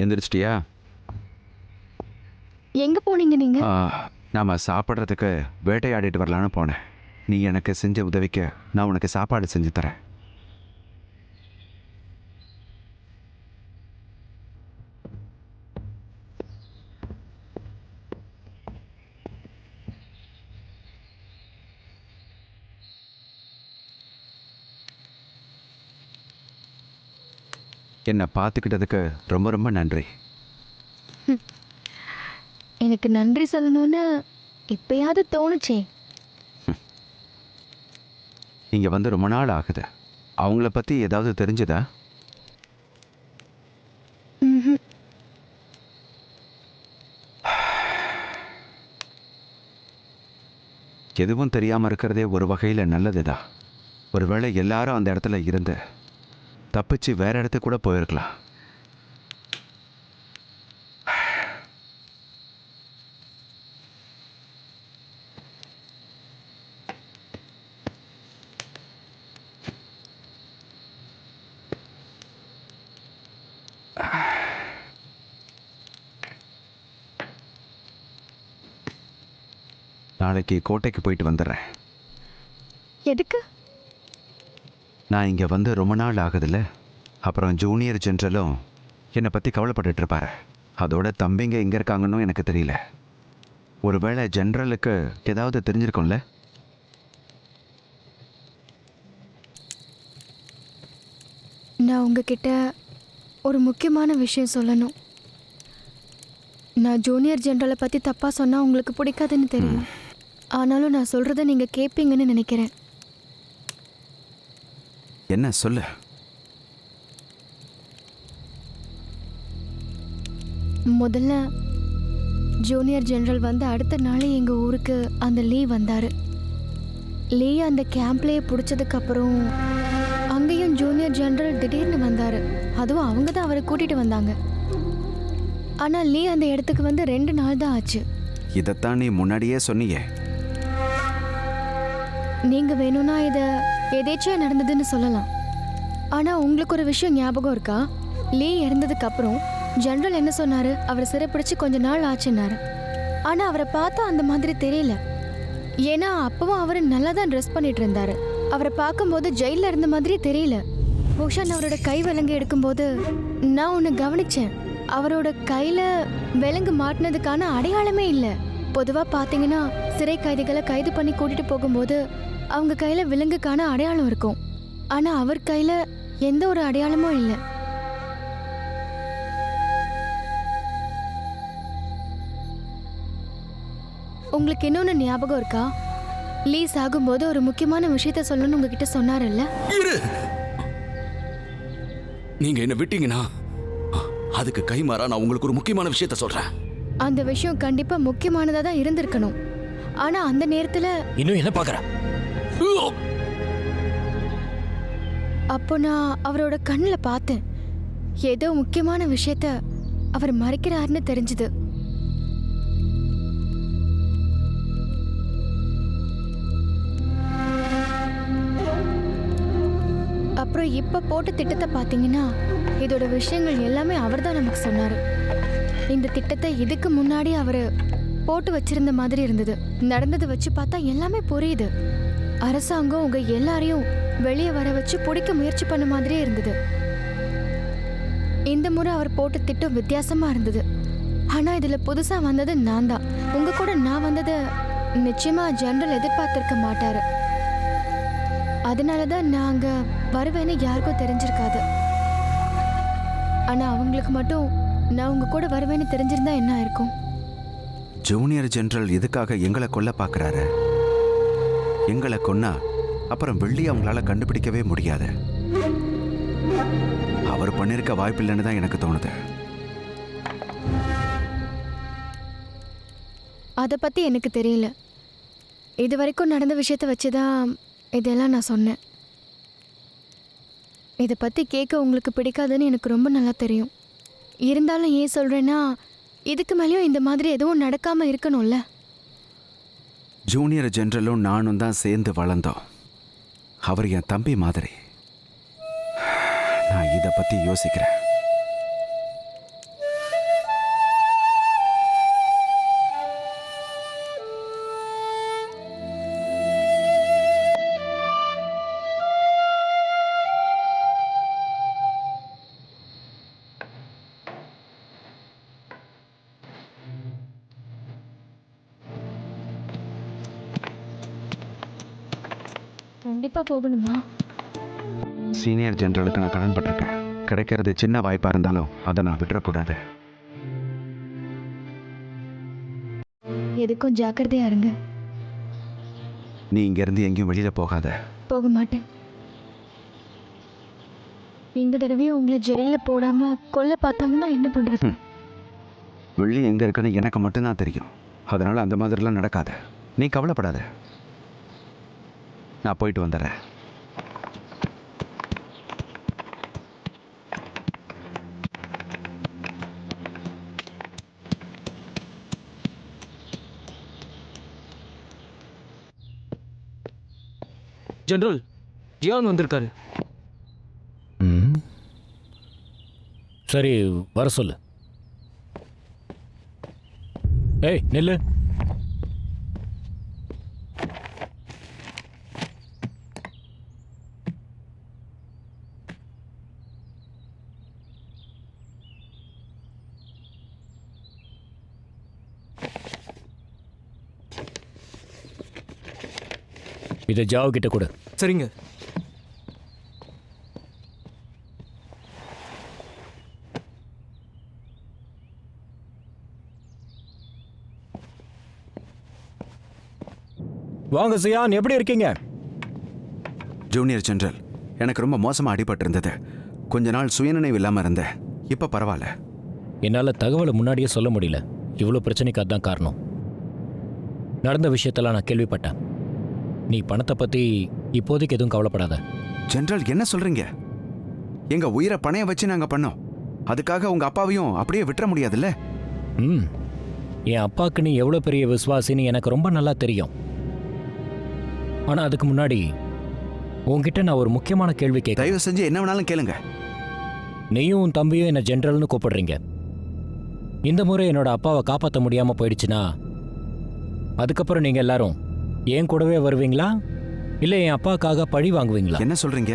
எந்திரிச்சிட்டியா? எங்க போனீங்க நீங்க? நாம சாப்பிட்றதுக்கு வேட்டையாடிட்டு வரலான்னு போனேன். நீ எனக்கு செஞ்ச உதவிக்கு நான் உனக்கு சாப்பாடு செஞ்சு தரேன். என்னை பார்த்துக்கிட்டதுக்கு ரொம்ப ரொம்ப நன்றி. எனக்கு நன்றி சொல்லணும்னு இப்பயாவது தோணுச்சே. இங்கே வந்து ரொம்ப நாள் ஆகுது. அவங்கள பற்றி ஏதாவது தெரிஞ்சுதா? ம்ஹும். எதுவும் தெரியாமல் இருக்கிறதே ஒரு வகையில் நல்லதுதான். ஒருவேளை எல்லாரும் அந்த இடத்துல இருந்து தப்பிச்சு வேற இடத்துக்கு கூட போயிருக்கலாம். நாளைக்கு கோட்டைக்கு போயிட்டு வந்துடுறேன். எதுக்கு? நான் இங்கே வந்து ரொம்ப நாள் ஆகுதுல்ல. அப்புறம் ஜூனியர் ஜென்ரலும் என்னை பற்றி கவலைப்பட்டுட்டு இருப்பாரு. அதோட தம்பிங்க எங்கே இருக்காங்கன்னு எனக்கு தெரியல. ஒருவேளை ஜென்ரலுக்கு ஏதாவது தெரிஞ்சிருக்கும்ல. நான் உங்ககிட்ட ஒரு முக்கியமான விஷயம் சொல்லணும். நான் ஜூனியர் ஜென்ரலை பற்றி தப்பாக சொன்னால் உங்களுக்கு பிடிக்காதுன்னு தெரியும். ஆனாலும் நான் சொல்கிறத நீங்கள் கேட்பீங்கன்னு நினைக்கிறேன். என்ன சொல்லு? முதல்ல ஜூனியர் ஜெனரல் வந்து அடுத்த நாளே எங்கள் ஊருக்கு அந்த லீ வந்தார். லீ அந்த கேம்ப்லேயே பிடிச்சதுக்கப்புறம் அங்கேயும் ஜூனியர் ஜெனரல் திடீர்னு வந்தார். அதுவும் அவங்க தான் அவரை கூட்டிகிட்டு வந்தாங்க. ஆனால் லீ அந்த இடத்துக்கு வந்து 2 நாள் தான் ஆச்சு. இதைத்தான் நீ முன்னாடியே சொன்னியே. நீங்கள் வேணும்னா இதை எதேச்சியாக நடந்ததுன்னு சொல்லலாம். ஆனால் உங்களுக்கு ஒரு விஷயம் ஞாபகம் இருக்கா? லீ இறந்ததுக்கப்புறம் ஜெனரல் என்ன சொன்னார்? அவரை சிறைப்பிடிச்சு கொஞ்ச நாள் ஆச்சுன்னாரு. ஆனால் அவரை பார்த்தா அந்த மாதிரி தெரியல. ஏன்னா அப்பவும் அவர் நல்லா தான் ட்ரெஸ் பண்ணிட்டு இருந்தாரு. அவரை பார்க்கும்போது ஜெயிலில் இருந்த மாதிரி தெரியல. பூஷன் அவரோட கை விலங்கு எடுக்கும்போது நான் ஒன்று கவனிச்சேன். அவரோட கையில் விலங்கு மாட்டினதுக்கான அடையாளமே இல்லை. பொதுவாக பார்த்தீங்கன்னா சிறை கைதிகளை கைது பண்ணி கூட்டிட்டு போகும்போது அவங்க கையில் விலங்குக்கான அடையாளம் இருக்கும். ஆனால் அவர் கையில் எந்த ஒரு அடையாளமும் இல்லை. உங்களுக்கு இன்னொன்று ஞாபகம் இருக்கா? லீ சாகும்போது ஒரு முக்கியமான விஷயத்த சொல்லணும்னு உங்ககிட்ட சொன்னார்ல. நீங்க என்ன விட்டீங்கன்னா அதுக்கு கைமாறா நான் உங்களுக்கு ஒரு முக்கியமான விஷயத்த சொல்றேன். அந்த விஷயம் கண்டிப்பா முக்கியமானதா தான் இருந்திருக்கணும். ஆனா அந்த நேரத்துல இன்னும் என்ன பார்க்கற? அப்போ நான் அவரோட கண்ணில் பார்த்தேன். ஏதோ முக்கியமான விஷயத்த அவர் மறைக்கிறாருன்னு தெரிஞ்சுது. அப்புறம் இப்ப போட்ட திட்டத்தை பார்த்தீங்கன்னா இதோட விஷயங்கள் எல்லாமே அவர் தான் நமக்கு சொன்னாரு. இந்த திட்டத்தை இதுக்கு முன்னாடி அவர் போட்டு வச்சிருந்த மாதிரி இருந்தது. நடந்ததை வச்சு பார்த்தா எல்லாமே புரியுது. அரசாங்கம் உங்க எல்லாரையும் வெளியே வர வச்சு பிடிக்க முயற்சி பண்ண மாதிரியே இருந்தது. இந்த முறை அவர் போட்ட திட்டம் வித்தியாசமா இருந்தது. ஆனா இதுல புதுசா வந்தது நான் தான். உங்க கூட நான் வந்ததை நிச்சயமா ஜெனரல் எதிர்பார்த்திருக்க மாட்டாரு. அதனாலதான் நாங்க வருவேன்னு யாருக்கும் தெரிஞ்சிருக்காது. ஆனா அவங்களுக்கு மட்டும் நான் உங்க கூட வருவேன்னு தெரிஞ்சிருந்தா என்ன இருக்கும்? ஜூனியர் ஜெனரல் எதுக்காக எங்களை கொல்ல பார்க்குறாரு? எங்களை கொன்னா அப்புறம் வெள்ளி அவங்களால கண்டுபிடிக்கவே முடியாது. அவர் பண்ணிருக்க வாய்ப்பில்லைன்னு தான் எனக்கு தோணுது. அதை பத்தி எனக்கு தெரியல. இது வரைக்கும் நடந்த விஷயத்தை வச்சுதான் இதெல்லாம் நான் சொன்னேன். இதை பத்தி கேட்க உங்களுக்கு பிடிக்காதுன்னு எனக்கு ரொம்ப நல்லா தெரியும். இருந்தாலும் ஏன் சொல்றேன்னா இதுக்கு மேலேயும் இந்த மாதிரி எதுவும் நடக்காம இருக்கணும்ல. ஜூனியர் ஜெனரலும் நானும் தான் சேர்ந்து வளர்ந்தோம். அவர் என் தம்பி மாதிரி. நான் இதை பற்றி யோசிக்கிறேன். கண்டிப்பா போகணுமா? சீனியர் ஜெனரலுக்கு நான் கடன் பட்டிருக்கேன். கிடைக்கிறது சின்ன வாய்ப்பாக இருந்தாலும் அதை நான் விட்டுறக்கூடாது. எதுக்கும் ஜாக்கிரதையா இருங்க. நீ இங்கேருந்து எங்கேயும் வெளியில் போகாத. போக மாட்டேன். இந்த தடவையும் உங்களை ஜெயில போடாம கொல்ல பார்த்தாங்கன்னா என்ன பண்றது? வெள்ளி எங்கே இருக்குன்னு எனக்கு மட்டும்தான் தெரியும். அதனால் அந்த மாதிரிலாம் நடக்காது. நீ கவலைப்படாத. நான் போயிட்டு வந்துடுறேன். ஜெனரல், ஜியான் வந்திருக்காரு. சரி, வர சொல்லு. ஏய் நில்லு. இதை ஜாவ் கிட்ட கொடு. சரிங்க. வாங்க சியான், எப்படி இருக்கீங்க? ஜூனியர் ஜெனரல், எனக்கு ரொம்ப மோசமாக அடிபட்டு இருந்தது. கொஞ்ச நாள் சுயநினைவு இல்லாமல் இருந்தேன். இப்போ பரவாயில்ல. என்னால் தகவலை முன்னாடியே சொல்ல முடியல. இவ்வளோ பிரச்சனைக்கு அதுதான் காரணம். நடந்த விஷயத்தெல்லாம் நான் கேள்விப்பட்டேன். நீ பணத்தை பற்றி இப்போதைக்கு எதுவும் கவலைப்படாத. ஜெனரல், என்ன சொல்கிறீங்க? எங்கள் உயிரை பணைய வச்சு நாங்கள் பண்ணோம். அதுக்காக உங்கள் அப்பாவையும் அப்படியே விட்டுற முடியாதுல்ல? என் அப்பாவுக்கு நீ எவ்வளோ பெரிய விசுவாசின்னு எனக்கு ரொம்ப நல்லா தெரியும். ஆனால் அதுக்கு முன்னாடி உன்கிட்ட நான் ஒரு முக்கியமான கேள்வி கேட்க. தயவு செஞ்சு என்ன வேணாலும் கேளுங்க. நீயும் உன் தம்பியும் என்னை ஜெனரல்னு கூப்பிடுறீங்க. இந்த முறை என்னோட அப்பாவை காப்பாற்ற முடியாமல் போயிடுச்சுன்னா அதுக்கப்புறம் நீங்கள் எல்லாரும் என் கூடவே வருவீங்களா, இல்லை என் அப்பாவுக்காக பழி வாங்குவீங்களா? என்ன சொல்கிறீங்க?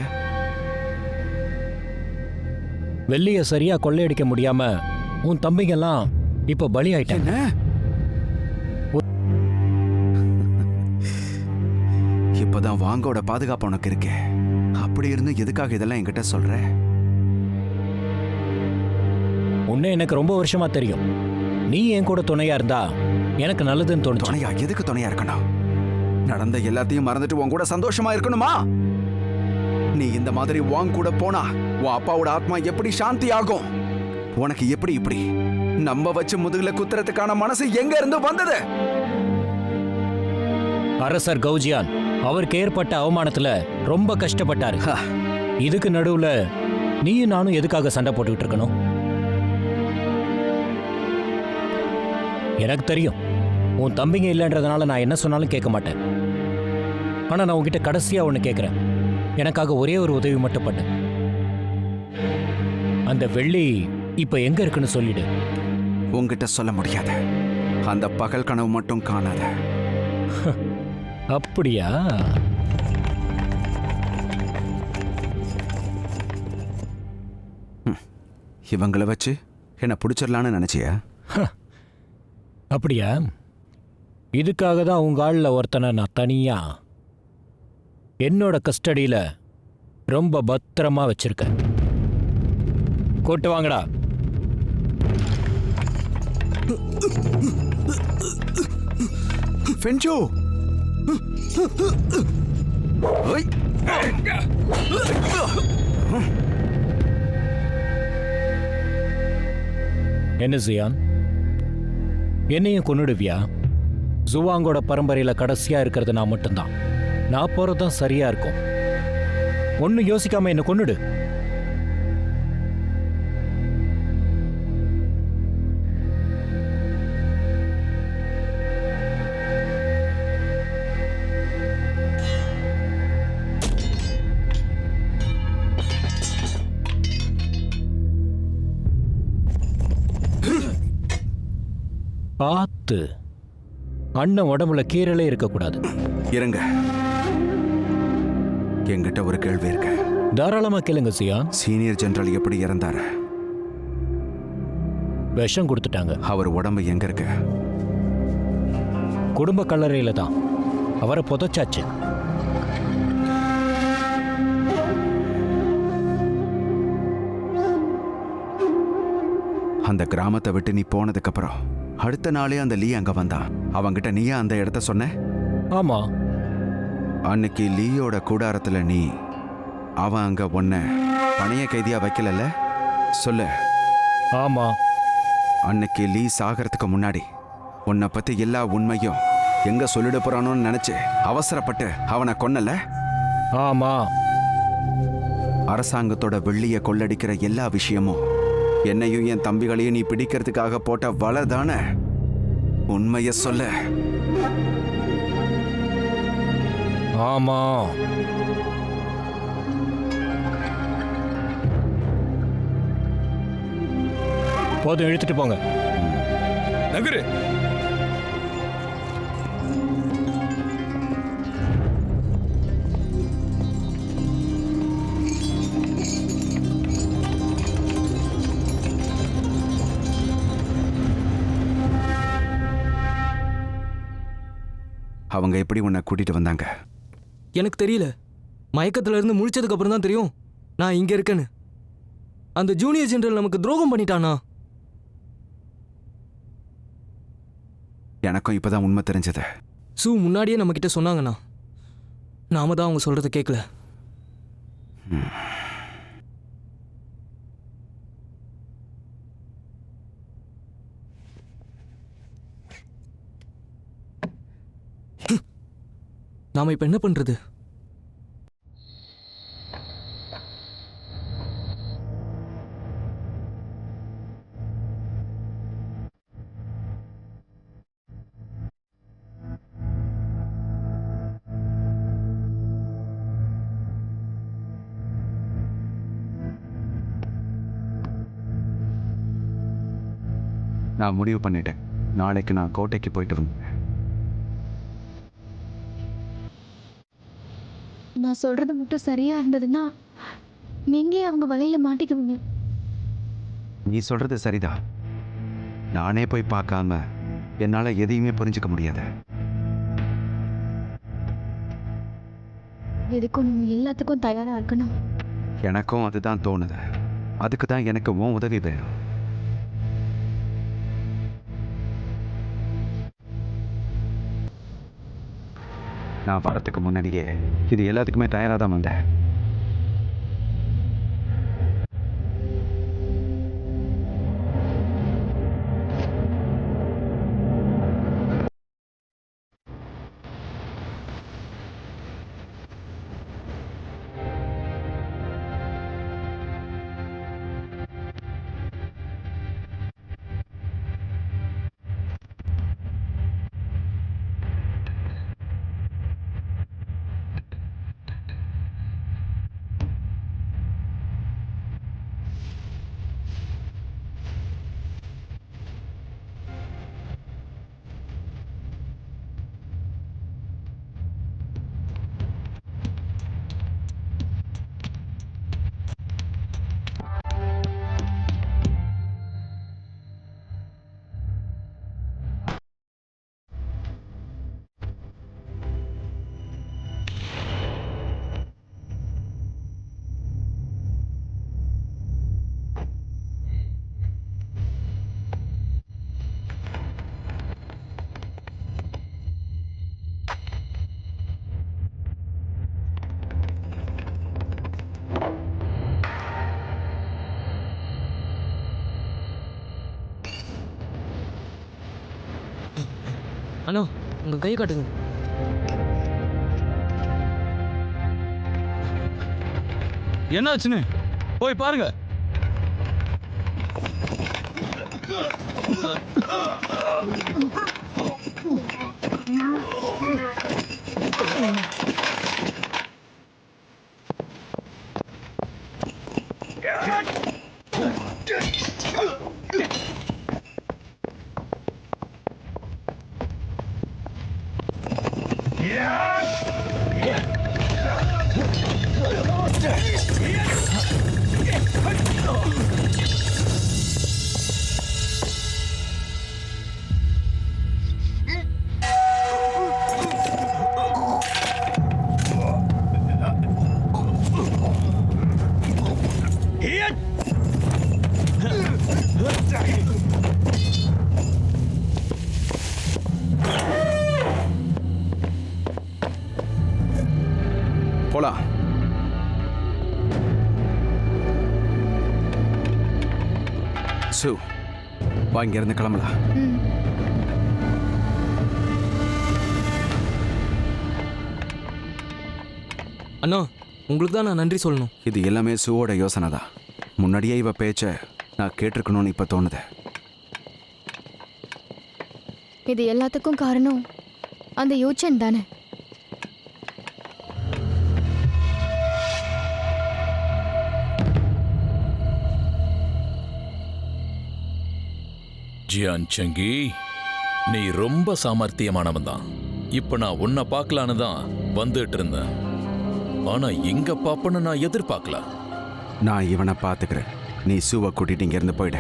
வெள்ளியை சரியாக கொள்ளையடிக்க முடியாமல் உன் தம்பிங்கெல்லாம் இப்போ பலி ஆயிட்டாங்க. இப்போதான் வாங்கோட பாதுகாப்பு உனக்கு இருக்கே. அப்படி இருந்து எதுக்காக இதெல்லாம் என்கிட்ட சொல்ற? உன்னை எனக்கு ரொம்ப வருஷமா தெரியும். நீ என் கூட துணையா இருந்தா எனக்கு நல்லதுன்னு தோணுச்சு. துணையா? எதுக்கு துணையா இருக்கணும்? நடந்த எல்லாத்தையும் மறந்துட்டு உன் கூட சந்தோஷமா இருக்கணுமா? நீ இந்த மாதிரி வாங் கூட போனா உன் அப்பாவோட ஆத்மா எப்படி சாந்தி ஆகும்? உனக்கு எப்படி இப்படி நம்ம வச்சு முதுகுல குத்துறதுக்கான மனசு எங்க இருந்து வந்தது? அரசர் கௌஜியான் அவருக்கு ஏற்பட்ட அவமானத்துல ரொம்ப கஷ்டப்பட்டாரு. இதுக்கு நடுவுல நீயும் நானும் எதுக்காக சண்டை போட்டுக்கிட்டு இருக்கணும்? எனக்கு தெரியும் உன் தம்பிங்க இல்லைன்றதுனால நான் என்ன சொன்னாலும் கேட்க மாட்டேன். ஆனா நான் உன்கிட்ட கடைசியா ஒன்று கேட்குறேன். எனக்காக ஒரே ஒரு உதவி மட்டும் பண்ணு. அந்த வெள்ளி இப்ப எங்க இருக்குன்னு சொல்லிடு. உங்ககிட்ட சொல்ல முடியாது. அந்த பகல் கனவு மட்டும் காணாத. அப்படியா? இவங்களை வச்சு என்ன பிடிச்சிடலான்னு நினைச்சியா? அப்படியா? இதுக்காக தான் உங்க ஆளில் ஒருத்தனை நான் தனியா என்னோட கஸ்டடியில ரொம்ப பத்திரமா வச்சிருக்கேன். கூட்டு வாங்கடா. ஃபென்சோ, என்ன சியான், என்னையும் கொன்னுடுவியா? ஜுவாங்கோட பரம்பரையில கடைசியா இருக்கிறது நான் மட்டும்தான். நான் போறதுதான் சரியா இருக்கும். ஒன்னும் யோசிக்காம என்ன கொன்னுடு. பார்த்து, அண்ணன் உடம்புல கீரலே இருக்கக்கூடாது. இருங்க, என்கிட்ட ஒரு கேள்வி இருக்கு. தாராளமா கேளுங்க சியான். சீனியர் ஜெனரல் எப்படி இறந்தாரு? விஷம் கொடுத்துட்டாங்க. அவர் உடம்பு எங்க இருக்கு? குடும்ப கல்லறையில தான். அவரை புதைச்சாச்சு. அந்த கிராமத்தை விட்டு நீ போனதுக்கப்புறம் அடுத்த நாளே அந்த லீ அங்கே வந்தான். அவங்கிட்ட நீயே அந்த இடத்த சொன்ன? ஆமா. அன்னைக்கு லீயோட கூடாரத்தில் நீ அவன் அங்கே உன்னை பணைய கைதியாக வைக்கலல்ல? சொல்லு. ஆமா. அன்னைக்கு லீ சாகிறதுக்கு முன்னாடி உன்னை பற்றி எல்லா உண்மையும் எங்கே சொல்லிட போறானோன்னு நினச்சி அவசரப்பட்டு அவனை கொன்னல? ஆமா. அரசாங்கத்தோட வெள்ளியை கொள்ளடிக்கிற எல்லா விஷயமும் என்னையும் என் தம்பிகளையும் நீ பிடிக்கிறதுக்காக போட்ட வலை தானே? உண்மைய சொல்ல. ஆமா. போதும், இழுத்துட்டு போங்க. நகரு. அவங்க எப்படி உன்னை கூட்டிட்டு வந்தாங்க? எனக்கு தெரியல. மயக்கத்துல இருந்து முழிச்சதுக்கு அப்புறம் தான் தெரியும் நான் இங்க இருக்கேன்னு. அந்த ஜூனியர் ஜெனரல் நமக்கு துரோகம் பண்ணிட்டானா? எனக்கும் இப்பதான் உண்மை தெரிஞ்சது. சூ முன்னாடியே நம்ம கிட்ட சொன்னாங்கண்ணா. நாம தான் அவங்க சொல்றதை கேட்கல. நாம இப்ப என்ன பண்றது? நான் முடிவு பண்ணிட்டேன். நாளைக்கு நான் கோட்டைக்கு போயிட்டு வந்தேன். நான் சொல்றது மட்டும் சரியா இருந்ததுன்னா நீங்க அவங்க வலையில மாட்டிக்குவீங்க. நீ சொல்றது சரிதான். நானே போய் பார்க்காம என்னால எதையுமே புரிஞ்சுக்க முடியாது. எதுக்கும் எல்லாத்துக்கும் தயாரா இருக்கணும். எனக்கும் அதுதான் தோணுது. அதுக்கு தான் எனக்கு உன் உதவி வேணும். நான் வரத்துக்கு முன்னாடியே இது எல்லாத்துக்குமே தயாராக தான் வந்தேன். அண்ணா உங்க கை காட்டுங்க. என்னாச்சுன்னு போய் பாருங்க. போலாம். சு, வா, இங்க இருந்து கிளம்பலாம். ம். அண்ணா உங்களுக்கு தான் நான் நன்றி சொல்லணும். இது எல்லாமே சுவோட யோசனை தான். முன்னாடியே இவ பேச்ச நான் கேட்டிருக்கணும்னு இப்ப தோணுது. இது எல்லாத்துக்கும் காரணம் அந்த யூச்சன் தானே. ஜியான் செங்கி, நீ ரொம்ப சாமர்த்தியமானவன் தான். இப்ப நான் உன்னை பார்க்கலான்னு தான் வந்துட்டு இருந்தேன். ஆனா எங்க பாப்பன்னு நான் எதிர்பார்க்கல. நான் இவனை பார்த்துக்கிறேன். நீ சுவை கூட்டிட்டு இங்க இருந்து போயிட.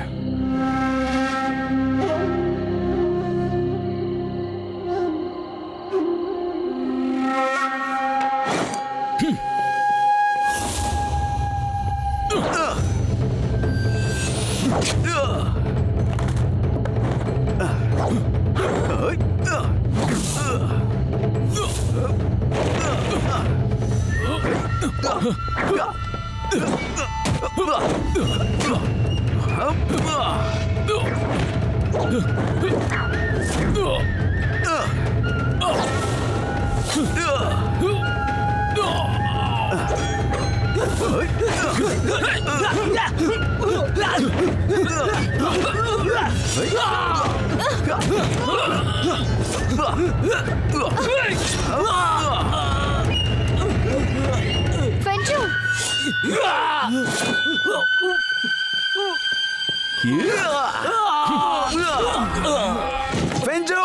ஃபென்ஜு, ஃபென்ஜு!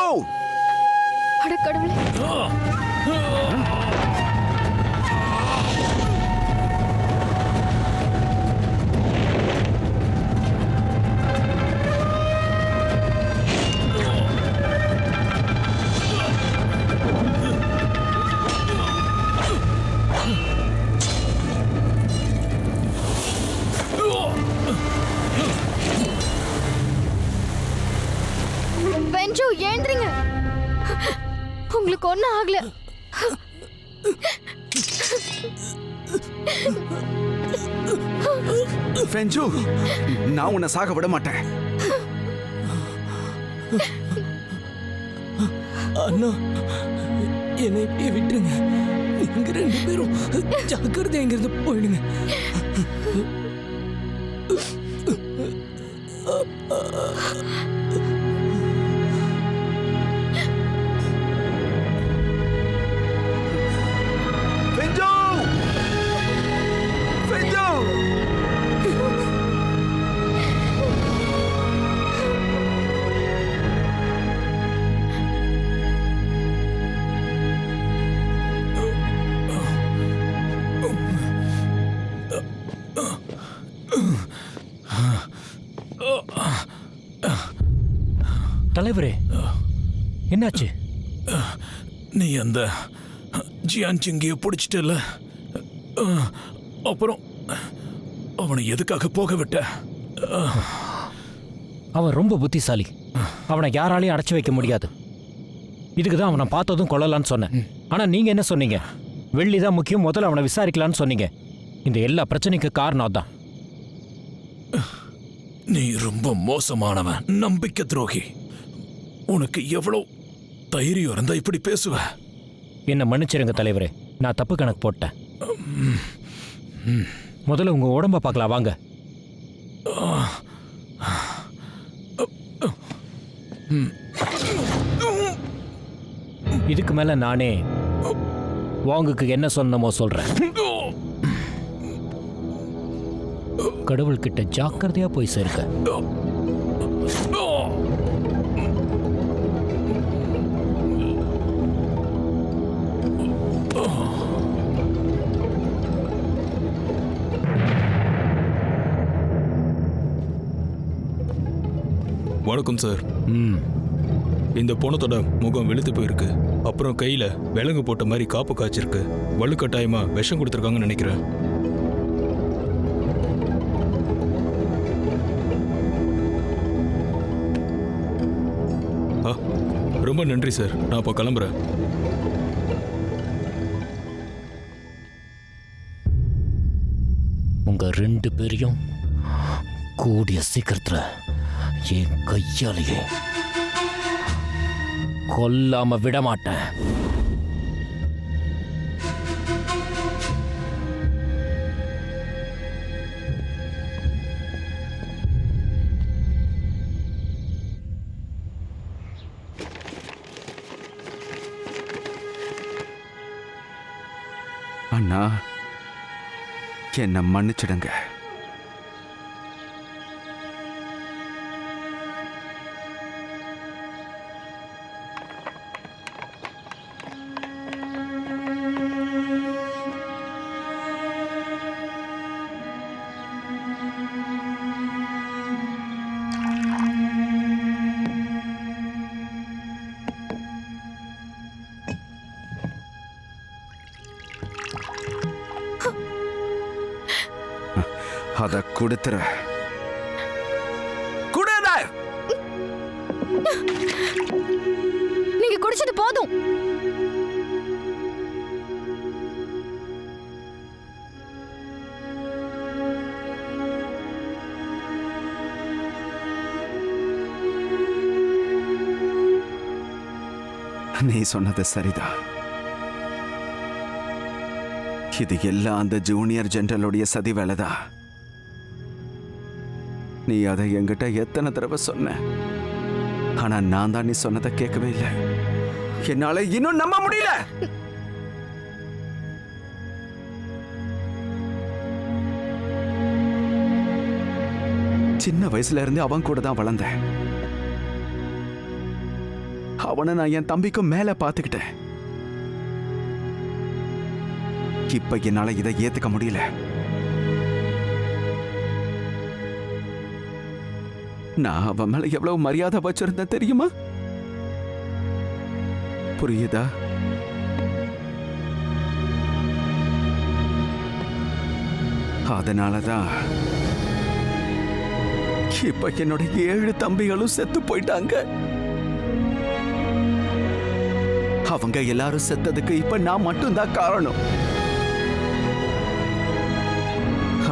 அட கடவுளே. பெஞ்சு, எழுந்திருங்க. உங்களுக்கு ஒன்றும் ஆகல. ஃபென்ஜு, நான் உன்னை சாக விட மாட்டேன். அண்ணா என்னை இப்படியே விட்டுருங்க. நீங்க 2 பேரும் ஜாக்கிரதை எங்கிறது போயிடுங்க. ஃபென்ஜு! ஃபென்ஜு! தலைவரே, என்னாச்சு? நீ அந்த ஜியான் செங்கியை பிடிச்சிட்டல, அப்புறம் அவனை எதுக்காக போக விட்ட? அவன் ரொம்ப புத்திசாலி. அவனை யாராலையும் அடைச்சி வைக்க முடியாது. இதுக்கு தான் அவனை பார்த்ததும் கொள்ளலான்னு சொன்னேன். ஆனால் நீங்கள் என்ன சொன்னீங்க? வெள்ளி தான் முக்கியம், முதல்ல அவனை விசாரிக்கலான்னு சொன்னீங்க. இந்த எல்லா பிரச்சனைக்கு காரணம் அதான். நீ ரொம்ப மோசமானவன், நம்பிக்கை துரோகி. உனக்கு எவ்வளோ தைரியம் இருந்தா இப்படி பேசுவ? என்னை மன்னிச்சிருங்க தலைவரே, நான் தப்பு கணக்கு போட்டேன். முதல்ல உங்கள் உடம்ப பார்க்கலாம் வாங்க. இதுக்கு மேலே நானே வாங்குக்கு என்ன சொன்னமோ சொல்கிறேன். கடவுள்கிட்ட ஜாக்கிரதையா போய் சேர்க்க. வணக்கம் சார். ம், இந்த பொணத்தோட முகம் வெளுத்து போயிருக்கு. அப்புறம் கையில விலங்கு போட்ட மாதிரி காப்பு காய்ச்சிருக்கு. வலுக்கட்டாயமா விஷம் கொடுத்துருக்காங்கன்னு நினைக்கிறேன். ரொம்ப நன்றி சார். நான் இப்போ கிளம்புறேன். உங்க 2 பேரையும் கூடிய சீக்கிரத்துல என் கையாலேயே கொல்லாம விட மாட்டேன். அண்ணா, என்னை மன்னிச்சிடுங்க. அதை கொடுத்துற. நீங்க குடிச்சது போதும். நீ சொன்னது சரிதான். இது எல்லாம் அந்த ஜூனியர் ஜெனரலுடைய சதி வேலைதான். நீ அதை என்கிட்ட எத்தனை தடவை சொன்ன, ஆனா நான் தான் நீ சொன்னதை கேட்கவே இல்லை. என்னால இன்னும் நம்ப முடியல. சின்ன வயசுல இருந்து அவன் கூட தான் வளர்ந்தேன். அவனை நான் என் தம்பிக்கும் மேல பார்த்துக்கிட்டேன். இப்ப என்னால இதை ஏத்துக்க முடியல. நான் அவன் மேல எவ்வளவு மரியாதை வச்சிருந்தேன் தெரியுமா? புரியுதா? அதனாலதான் இப்ப என்னோட 7 தம்பிகளும் செத்து போயிட்டாங்க. அவங்க எல்லாரும் செத்ததுக்கு இப்ப நான் மட்டும்தான் காரணம்.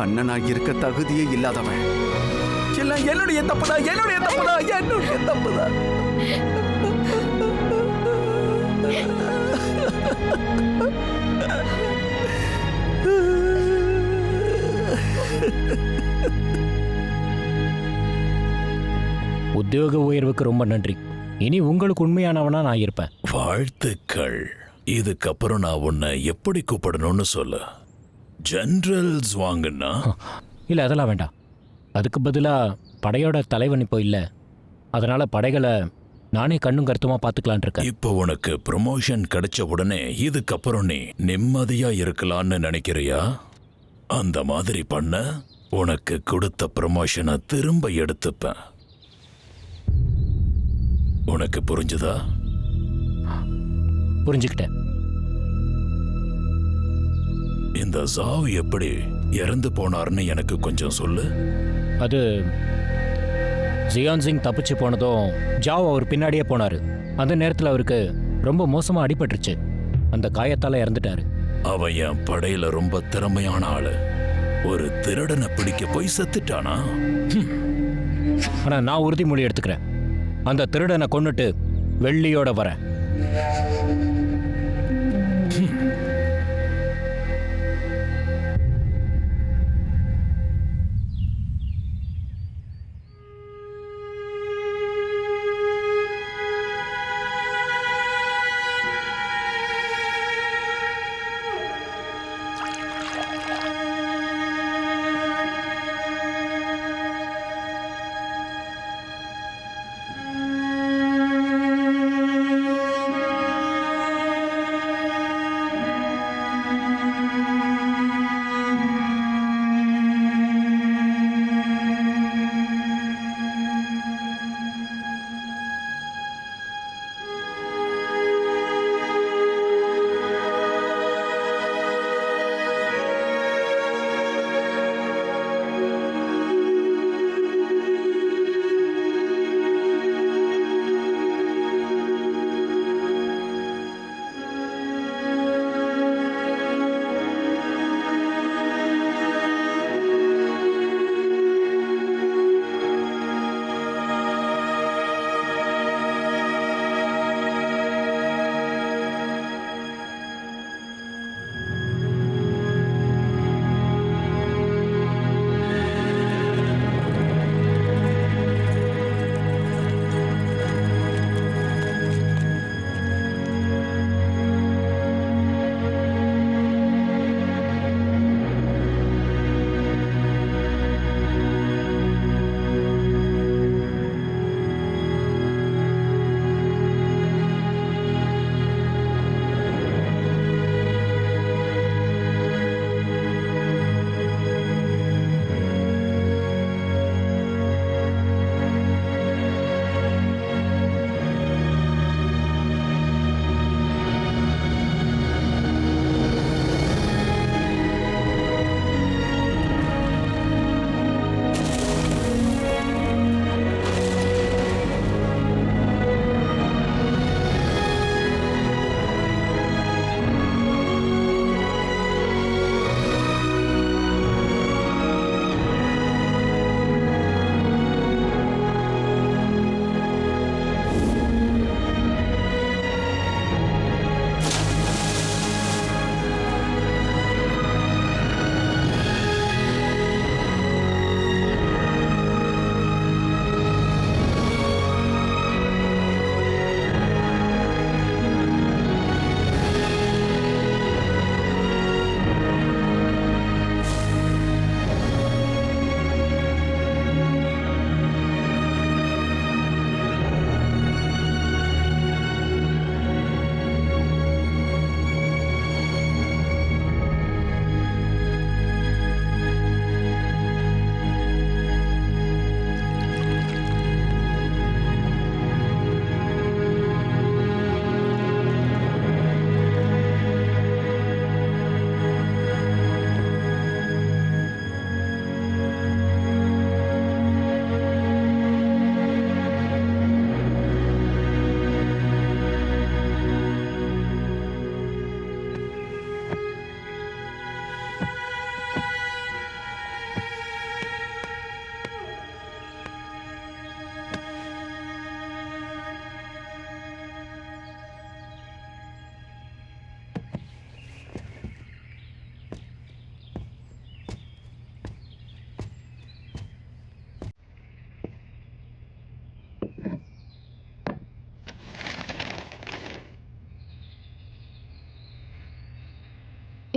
அண்ணனா இருக்க தகுதியே இல்லாதவன். எல்லாம் என்னுடைய தப்புதான், என்னுடைய தப்புதான், என்னுடைய தப்புதான். உத்தியோக உயர்வுக்கு ரொம்ப நன்றி. இனி உங்களுக்கு உண்மையானவனா நான் இருப்பேன். வாழ்த்துக்கள். இதுக்கப்புறம் நான் உன்னை எப்படி கூப்பிடணும்னு சொல்லு. ஜெனரல்ஸ் வாங்கன்னா? இல்லை, அதெல்லாம் வேண்டாம். அதுக்கு பதிலாக படையோட தலைவன் இப்போ இல்லை. அதனால படைகளை நானே கண்ணும் கருத்துமா பார்த்துக்கலான் இருக்கேன். இப்போ உனக்கு ப்ரமோஷன் கிடைச்ச உடனே இதுக்கப்புறம் நீ நிம்மதியா இருக்கலான்னு நினைக்கிறியா? அந்த மாதிரி பண்ண உனக்கு கொடுத்த ப்ரமோஷனை திரும்ப எடுத்துப்பேன். உனக்கு புரிஞ்சுதா? புரிஞ்சுக்கிட்டேன். இந்த ஜாவ் எப்படி இறந்து போனார்னு எனக்கு கொஞ்சம் சொல்லு. அது ஜியான் சிங் தப்பிச்சு போனதும் ஜாவ் அவர் பின்னாடியே போனார். அந்த நேரத்தில் அவருக்கு ரொம்ப மோசமாக அடிபட்டுருச்சு. அந்த காயத்தால் இறந்துட்டாரு. அவன் என் படையில ரொம்ப திறமையான ஆளு. ஒரு திருடனை பிடிக்க போய் செத்துட்டானா? ஆனால் நான் உறுதிமொழி எடுத்துக்கிறேன். அந்த திருடனை கொன்னுட்டு வெள்ளியோட வரேன்.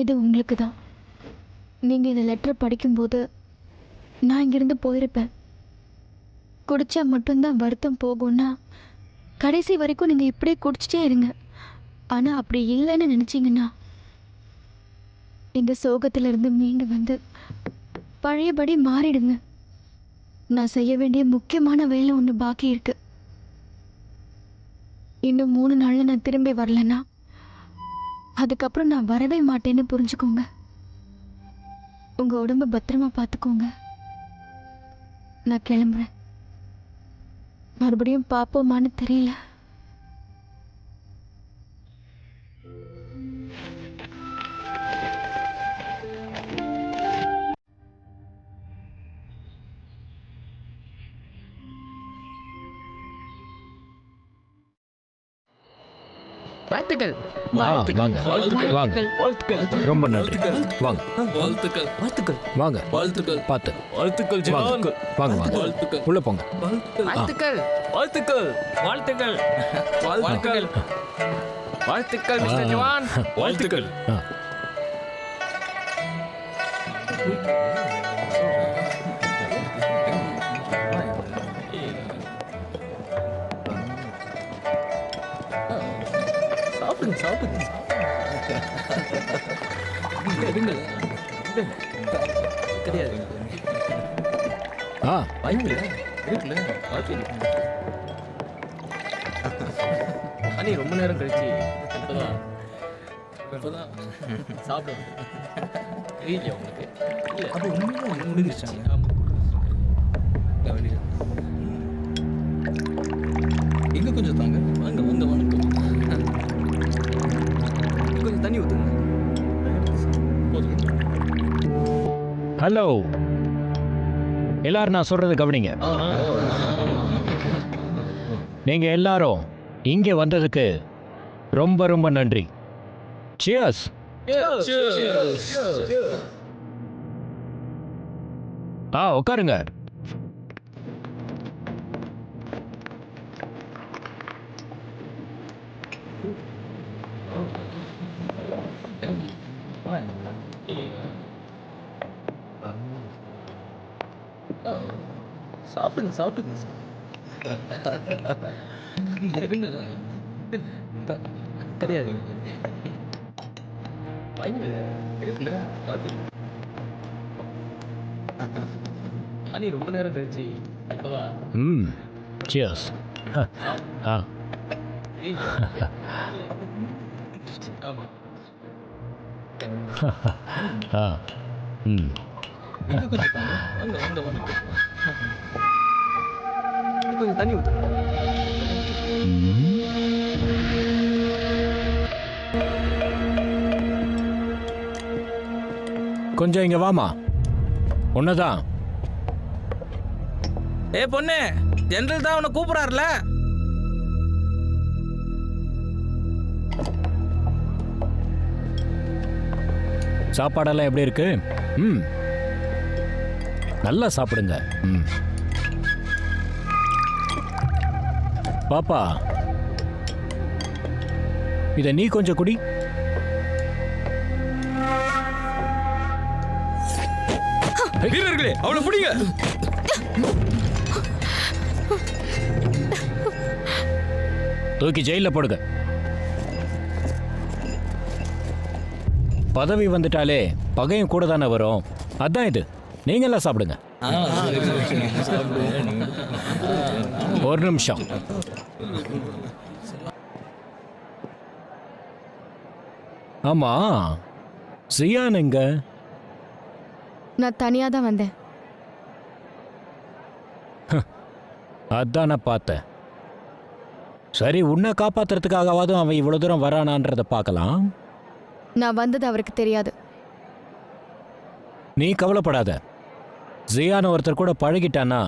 இது உங்களுக்கு தான். நீங்கள் இந்த லெட்டர் படிக்கும்போது நான் இங்கிருந்து போயிருப்பேன். குடித்தா மட்டும்தான் வருத்தம் போகும்னா கடைசி வரைக்கும் நீங்கள் இப்படியே குடிச்சிட்டே இருங்க. ஆனால் அப்படி இல்லைன்னு நினச்சிங்கன்னா இந்த சோகத்திலிருந்து மீண்டு வந்து பழையபடி மாறிடுங்க. நான் செய்ய வேண்டிய முக்கியமான வேலை ஒன்று பாக்கி இருக்கு. இன்னும் 3 நாளில் நான் திரும்பி வரலன்னா அதுக்கப்புறம் நான் வரவே மாட்டேன்னு புரிஞ்சுக்கோங்க. உங்கள் உடம்ப பத்திரமா பார்த்துக்கோங்க. நான் கிளம்புறேன். மறுபடியும் பார்ப்போமான்னு தெரியல. வாழ்த்துக்கள். வாங்க வாங்க, ரொம்ப நன்றி. வாங்க வாழ்த்துக்கள். வாழ்த்துக்கள். வாங்க, வாழ்த்துக்கள். பார்த்து வாழ்த்துக்கள் வாங்க வாங்க வாங்க, வாழ்த்துக்கள். உள்ள போங்க. வாழ்த்துக்கள். வாழ்த்துக்கள் வாழ்த்துக்கள் வாழ்த்துக்கள் வாழ்த்துக்கள் மிஸ்டர் ஜவான். வாழ்த்துக்கள். ஆ. சாப்பிடுங்க சாப்பிடுங்க கிடையாது ஆ வாய்ப்பில்லை இருக்குல்ல காஃபி அண்ணி ரொம்ப நேரம் கழிச்சு இப்போதான் சாப்பிடுவோம். தெரியல உங்களுக்கு இல்லை அப்போ ஒன்றும் முடிஞ்சிருச்சாங்க. ஆமாம் எங்கே கொஞ்சம் தாங்க வாங்க வாங்க வணக்கம். கொஞ்சம் தண்ணி ஊற்றுங்க. ஹலோ எல்லாரும், நான் சொல்றது கவனிங்க. நீங்க எல்லாரும் இங்கே வந்ததுக்கு ரொம்ப ரொம்ப நன்றி. சியர்ஸ். உட்காருங்க. சாப்பிடுங்க சாப்பிடுங்க கிடையாது அண்ணி ரொம்ப நேரம் கழிச்சு இப்போதான். ம், சியர்ஸ். ஆ ஆமாம் ஆ ம். இன்னும் கொஞ்சம் தாங்க. வாங்க வாங்க வாங்க கொஞ்சம் தண்ணி ஊற்று. கொஞ்சம் இங்க வாமா. உன்னதான். ஏ பொண்ணு, ஜெனரல் தான் உன்னை கூப்பிடாருல. சாப்பாடெல்லாம் எப்படி இருக்கு? ம், நல்லா சாப்பிடுங்க. ம். பாப்பா, இத நீ கொஞ்சம் குடி. வீரர்களே, அவளை பிடிங்க. தூக்கி ஜெயில போடுங்க. பதவி வந்துட்டாலே பகையும் கூட தானே வரும். அதான் இது. நீங்க எல்லாம் சாப்பிடுங்க. ஒரு நிமிஷம். ஆமா, சியான் எங்க? நான் தனியாக தான் வந்தேன். அதான் நான் பார்த்தேன். சரி, உன்னை காப்பாத்துறதுக்காகவாது அவன் இவ்வளவு தூரம் வரானான்றத பார்க்கலாம். நான் வந்தது அவருக்கு தெரியாது. நீ கவலைப்படாத. ஜியான் ஒருத்தர் கூட பழகிட்டானா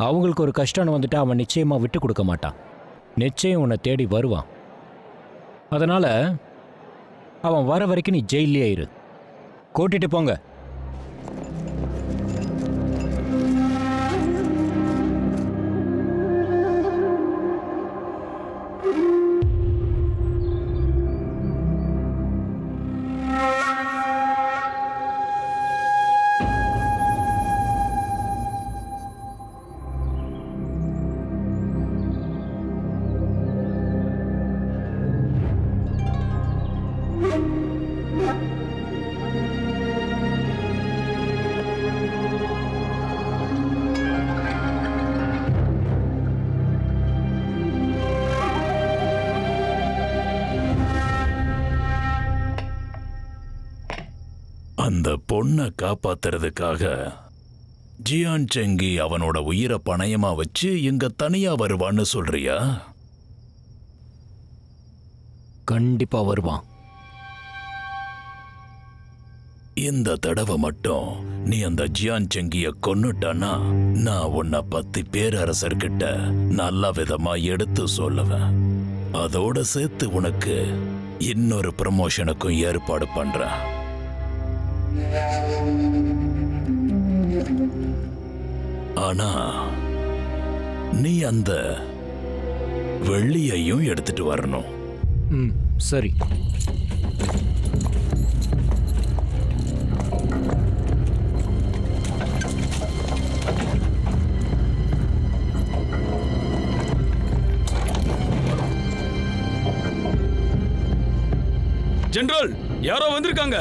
அவங்களுக்கு ஒரு கஷ்டம்னு வந்துட்டு அவன் நிச்சயமா விட்டு கொடுக்க மாட்டான். நிச்சயம் உன்னை தேடி வருவான். அதனால அவன் வர வரைக்கும் நீ ஜெயிலே இரு. கூட்டிட்டு போங்க. அந்த பொண்ணை காப்பாத்துறதுக்காக ஜியான் செங்கி அவனோட உயிரை பணயமா வச்சு இங்க தனியா வருவான்னு சொல்றியா? கண்டிப்பா வருவான். இந்த தடவை மட்டும் நீ அந்த ஜியான் செங்கிய கொன்னுட்டானா நான் உன்னை பத்தி பேரரசர்கிட்ட நல்ல விதமா எடுத்து சொல்லுவேன். அதோட சேர்த்து உனக்கு இன்னொரு ப்ரமோஷனுக்கும் ஏற்பாடு பண்றேன். ஆனா நீ அந்த வெள்ளியையும் எடுத்துட்டு வரணும். சரி. ஜெனரல், யாரோ வந்திருக்காங்க.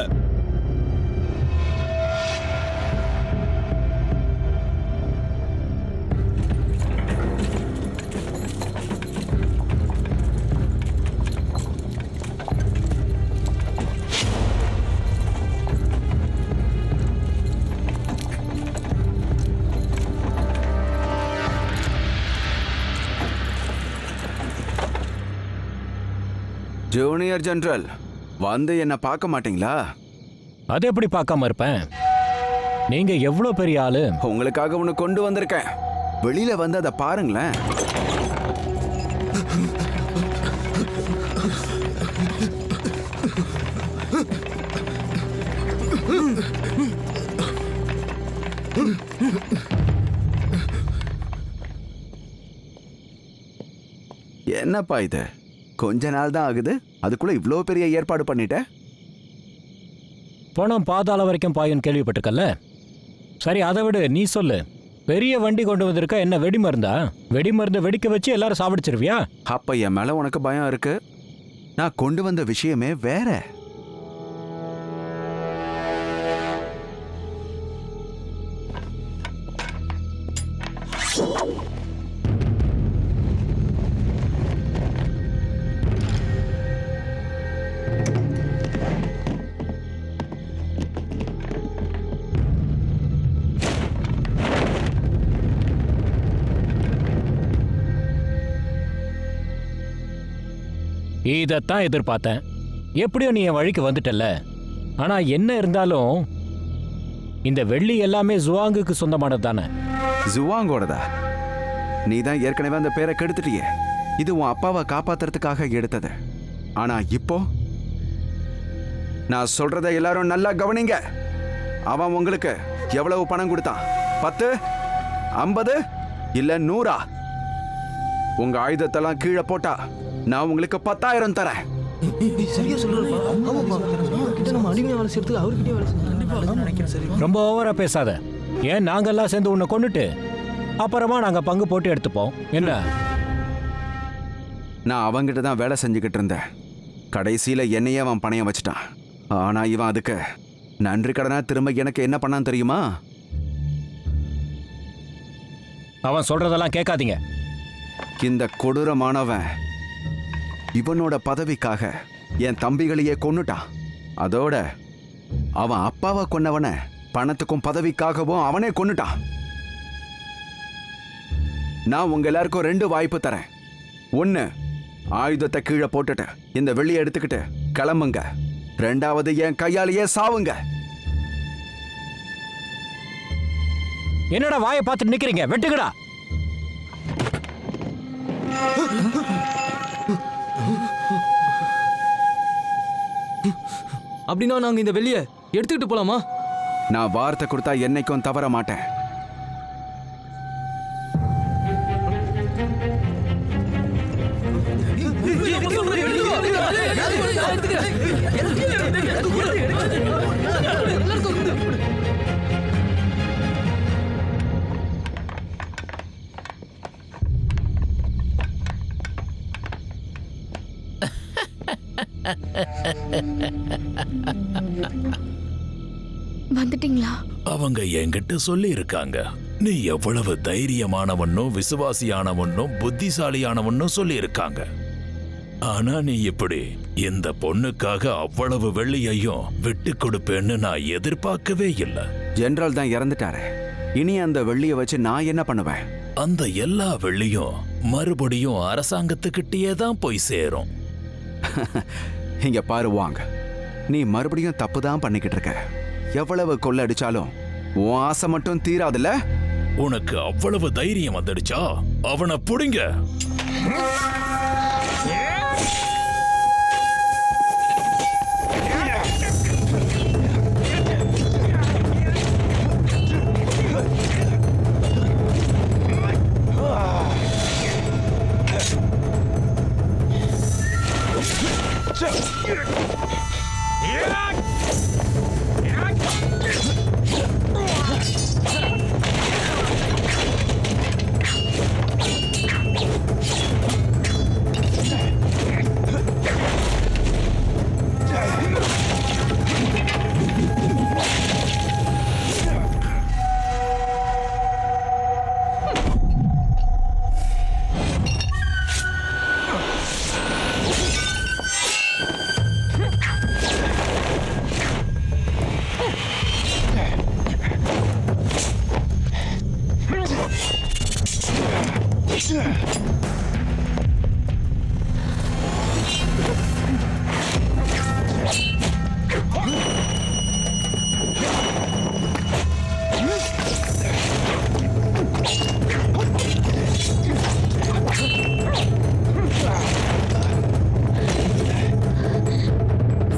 ஜூனியர் ஜெனரல், வந்து என்ன பார்க்க மாட்டீங்களா? அது எப்படி பார்க்காம இருப்பேன்? நீங்க எவ்வளவு பெரிய ஆளு. உங்களுக்காக ஒன்று கொண்டு வந்திருக்கேன். வெளியில வந்து அதை பாருங்களேன். என்னப்பா இது? கொஞ்ச நாள் தான் ஆகுது, அதுக்குள்ள இவ்வளோ பெரிய ஏற்பாடு பண்ணிட்ட? பணம் பாதாள வரைக்கும் பாயுன்னு கேள்விப்பட்டிருக்கல்ல? சரி, அதை விடு, நீ சொல்லு. பெரிய வண்டி கொண்டு வந்திருக்க, என்ன வெடிமருந்தா? வெடிமருந்து வெடிக்க வச்சு எல்லாரும் சாப்பிடுச்சிருவியா? அப்ப என் மேல உனக்கு பயம் இருக்கு. நான் கொண்டு வந்த விஷயமே வேற. இதைத்தான் எதிர்பார்த்தேன். எப்படியோ நீ என் வழிக்கு வந்துட்டல்ல. ஆனா என்ன இருந்தாலும் இந்த வெள்ளி எல்லாமே ஜுவாங்குக்கு சொந்தமானது தானே? ஜுவாங்கோடதா? நீ தான் ஏற்கனவே அந்த பேரை கெடுத்துட்டியே. இது உன் அப்பாவை காப்பாத்துறதுக்காக எடுத்தது. ஆனா இப்போ நான் சொல்றத எல்லாரும் நல்லா கவனிங்க. அவன் உங்களுக்கு எவ்வளவு பணம் கொடுத்தான்? 10, 50 இல்ல 100? உங்க ஆயுதத்தெல்லாம் கீழே போட்டா நான் உங்களுக்கு 10,000 தரேன். ரொம்ப ஓவரா பேசாத. ஏன் நாங்கெல்லாம் சேர்ந்து உன்னை கொண்டுட்டு அப்புறமா நாங்க பங்கு போட்டு எடுத்துப்போம் என்ன? நான் அவங்கிட்ட தான் வேலை செஞ்சுக்கிட்டு இருந்தேன். கடைசியில என்னையே அவன் பணையம் வச்சுட்டான். ஆனா இவன் அதுக்கு நன்றி கடனா திரும்ப எனக்கு என்ன பண்ணான்னு தெரியுமா? அவன் சொல்றதெல்லாம் கேட்காதீங்க. இந்த கொடூரமானவன் இவனோட பதவிக்காக என் தம்பிகளையே கொன்னுட்டான். அதோட அவன் அப்பாவை கொன்னவன பணத்துக்கும் பதவிக்காகவும் அவனே கொன்னுட்டான். நான் உங்க எல்லாருக்கும் 2 வாய்ப்பு தரேன். 1, ஆயுதத்தை கீழே போட்டுட்டு இந்த வெள்ளியை எடுத்துக்கிட்டு கிளம்புங்க. 2வது, என் கையாலேயே சாவுங்க. என்னடா வாயை பார்த்துட்டு நிக்கிறீங்க? வெட்டுங்கடா. அப்படின்னா நாங்க இந்த வெள்ளியை எடுத்துக்கிட்டு போலாமா? நான் வார்த்தை கொடுத்தா என்னைக்கும் தவற மாட்டேன். வந்துட்டீங்களா? அவங்க என்கிட்ட சொல்லி இருக்காங்க, நீ எவ்வளவு தைரியமானவனும் விசுவாசியானவனும் புத்திசாலியானவனும் சொல்லி இருக்காங்க. ஆனா நீ இப்படி இந்த பொண்ணுக்காக அவ்வளவு வெள்ளியையும் விட்டு கொடுப்பேன்னு நான் எதிர்பார்க்கவே இல்லை. ஜெனரல் தான் இறந்துட்டாரு. இனி அந்த வெள்ளியை வச்சு நான் என்ன பண்ணுவேன்? அந்த எல்லா வெள்ளியும் மறுபடியும் அரசாங்கத்துக்கிட்டே தான் போய் சேரும். இங்க பாரு வாங்க, நீ மறுபடியும் தப்பு தான் பண்ணிக்கிட்டு இருக்க. எவ்வளவு கொள்ள அடிச்சாலும் உன் ஆசை மட்டும் தீராதுல்ல. உனக்கு அவ்வளவு தைரியம் வந்துடுச்சா? அவனை புடிங்க.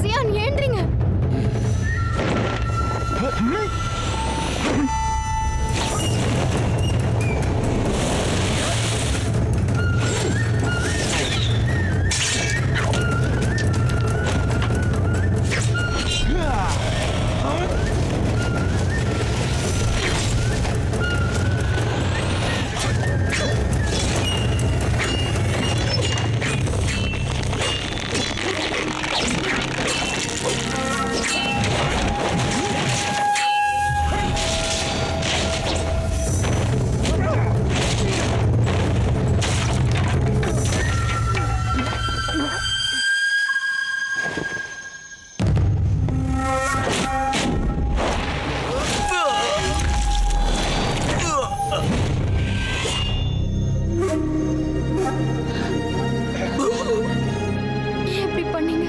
சியான் ஏன்றீங்க? ஏன் இப்படி பண்ணீங்க?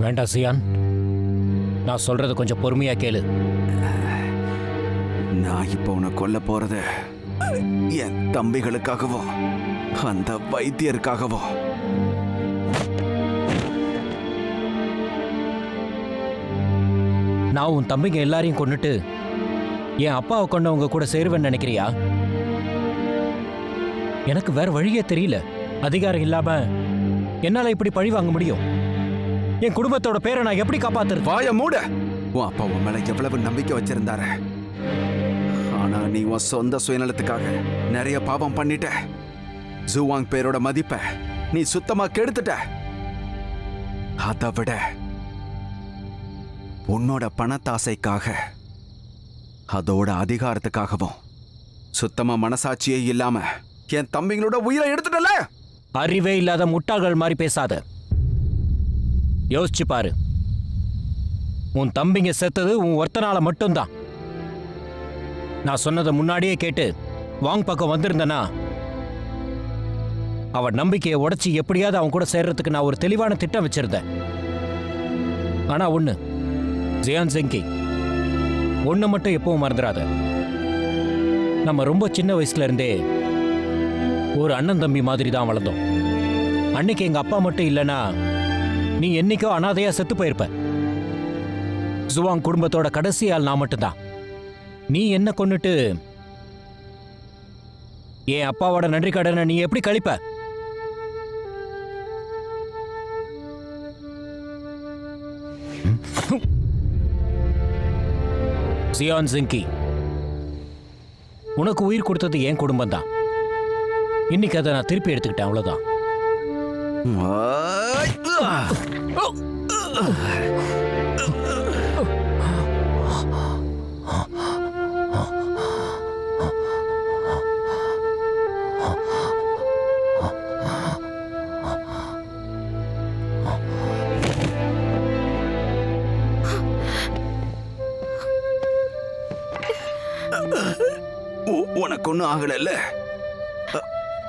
வேண்டாம் சியான், நான் சொல்றது கொஞ்சம் பொறுமையா கேளு. நான் இப்போ உன்னை கொல்ல போறது என் தம்பிகளுக்காகவும் அந்த வைத்தியருக்காகவும். நான் உன் தம்பிங்க எல்லாரையும் கொன்னுட்டு என் அப்பாவை கொண்டவங்க கூட சேருவேன்னு நினைக்கிறியா? எனக்கு வேற வழியே தெரியல. அதிகாரம் இல்லாம என்னால இப்படி பழி வாங்க முடியும்? என் குடும்பத்தோட பேரை நான் எப்படி காப்பாத்துறது? வாய மூட. உன் அப்பா உன் மேல எவ்வளவு நம்பிக்கை வச்சிருந்தாரு. ஆனா நீ உன் சொந்த சுயநலத்துக்காக நிறைய பாவம் பண்ணிட்ட. ஜூவாங் பேரோட மதிப்பை நீ சுத்தமா கெடுத்துட்ட. அதை விட உன்னோட பணத்தாசைக்காக, அதோட அதிகாரத்துக்காகவும் சுத்தமா மனசாட்சியே இல்லாம என் தம்பிங்களோட உயிரை எடுத்துட்டல. அறிவே இல்லாத முட்டாள்கள் மாதிரி பேசாத. யோசிச்சு பாரு, உன் தம்பிங்க செத்தது உன் ஒருத்தனால மட்டும்தான். நான் சொன்னதை முன்னாடியே கேட்டு வாங் பக்கம் வந்திருந்தனா அவன் நம்பிக்கையை உடைச்சி எப்படியாவது அவன் கூட சேர்றதுக்கு நான் ஒரு தெளிவான திட்டம் வச்சிருந்தேன். ஆனா ஒண்ணு, ஜியான் செங்கி, ஒன்று மட்டும் எப்பவும் மறந்துடாத. நம்ம ரொம்ப சின்ன வயசுல இருந்தே ஒரு அண்ணன் தம்பி மாதிரி தான் வளர்ந்தோம். அன்னைக்கு எங்க அப்பா மட்டும் இல்லைன்னா நீ என்னைக்கோ அனாதையா செத்து போயிருப்ப. ஜுவாங் குடும்பத்தோட கடைசி ஆள் நான் மட்டும்தான். நீ என்ன கொன்னுட்டு என் அப்பாவோட நன்றி கடனை நீ எப்படி கழிப்ப? ஜியான் ஜிங்கி, உனக்கு உயிர் கொடுத்தது என் குடும்பம் தான். இன்னைக்கு அதை நான் திருப்பி எடுத்துக்கிட்டேன், அவ்வளவுதான். உனக்கு ஒன்றும் ஆகலைல்ல?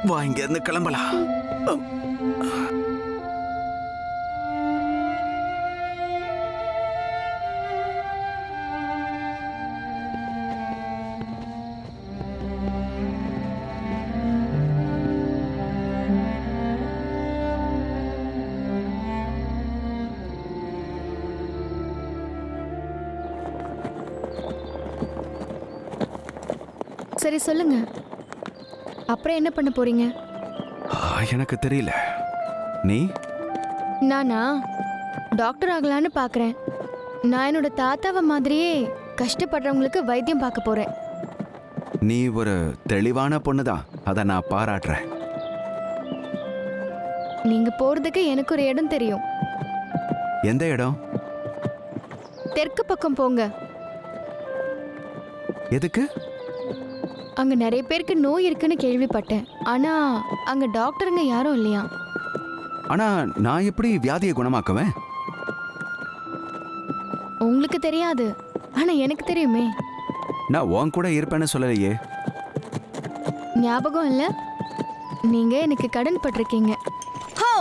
வா, இங்க இருந்து கிளம்பலாம். சரி சொல்லுங்க, அப்புறம் என்ன பண்ண போறீங்க? எனக்கு தெரியல. நீ? நானா டாக்டர் ஆகலான்னு பார்க்குறேன். நான் என்னோட தாத்தாவை மாதிரியே கஷ்டப்படுறவங்களுக்கு வைத்தியம் பார்க்க போறேன். நீ ஒரு தெளிவான பொண்ணு தான், அதை நான் பாராட்டுறேன். நீங்க போறதுக்கு எனக்கு ஒரு இடம் தெரியும். எந்த இடம்? தெற்கு பக்கம் போங்க. எதுக்கு? அங்க நிறைய பேருக்கு நோய் இருக்குன்னு கேள்விப்பட்டேன். ஆனா அங்க டாக்டருங்க யாரும் இல்லையா. ஆனா நான் எப்படி வியாதியை குணமாக்குவேன்? உங்களுக்கு தெரியாது, ஆனா எனக்கு தெரியுமே. நான் உன் கூட இருப்பேன்னு சொல்லலையே. ஞாபகம் இல்ல? நீங்க எனக்கு கடன் பட்டிருக்கீங்க. ஹோ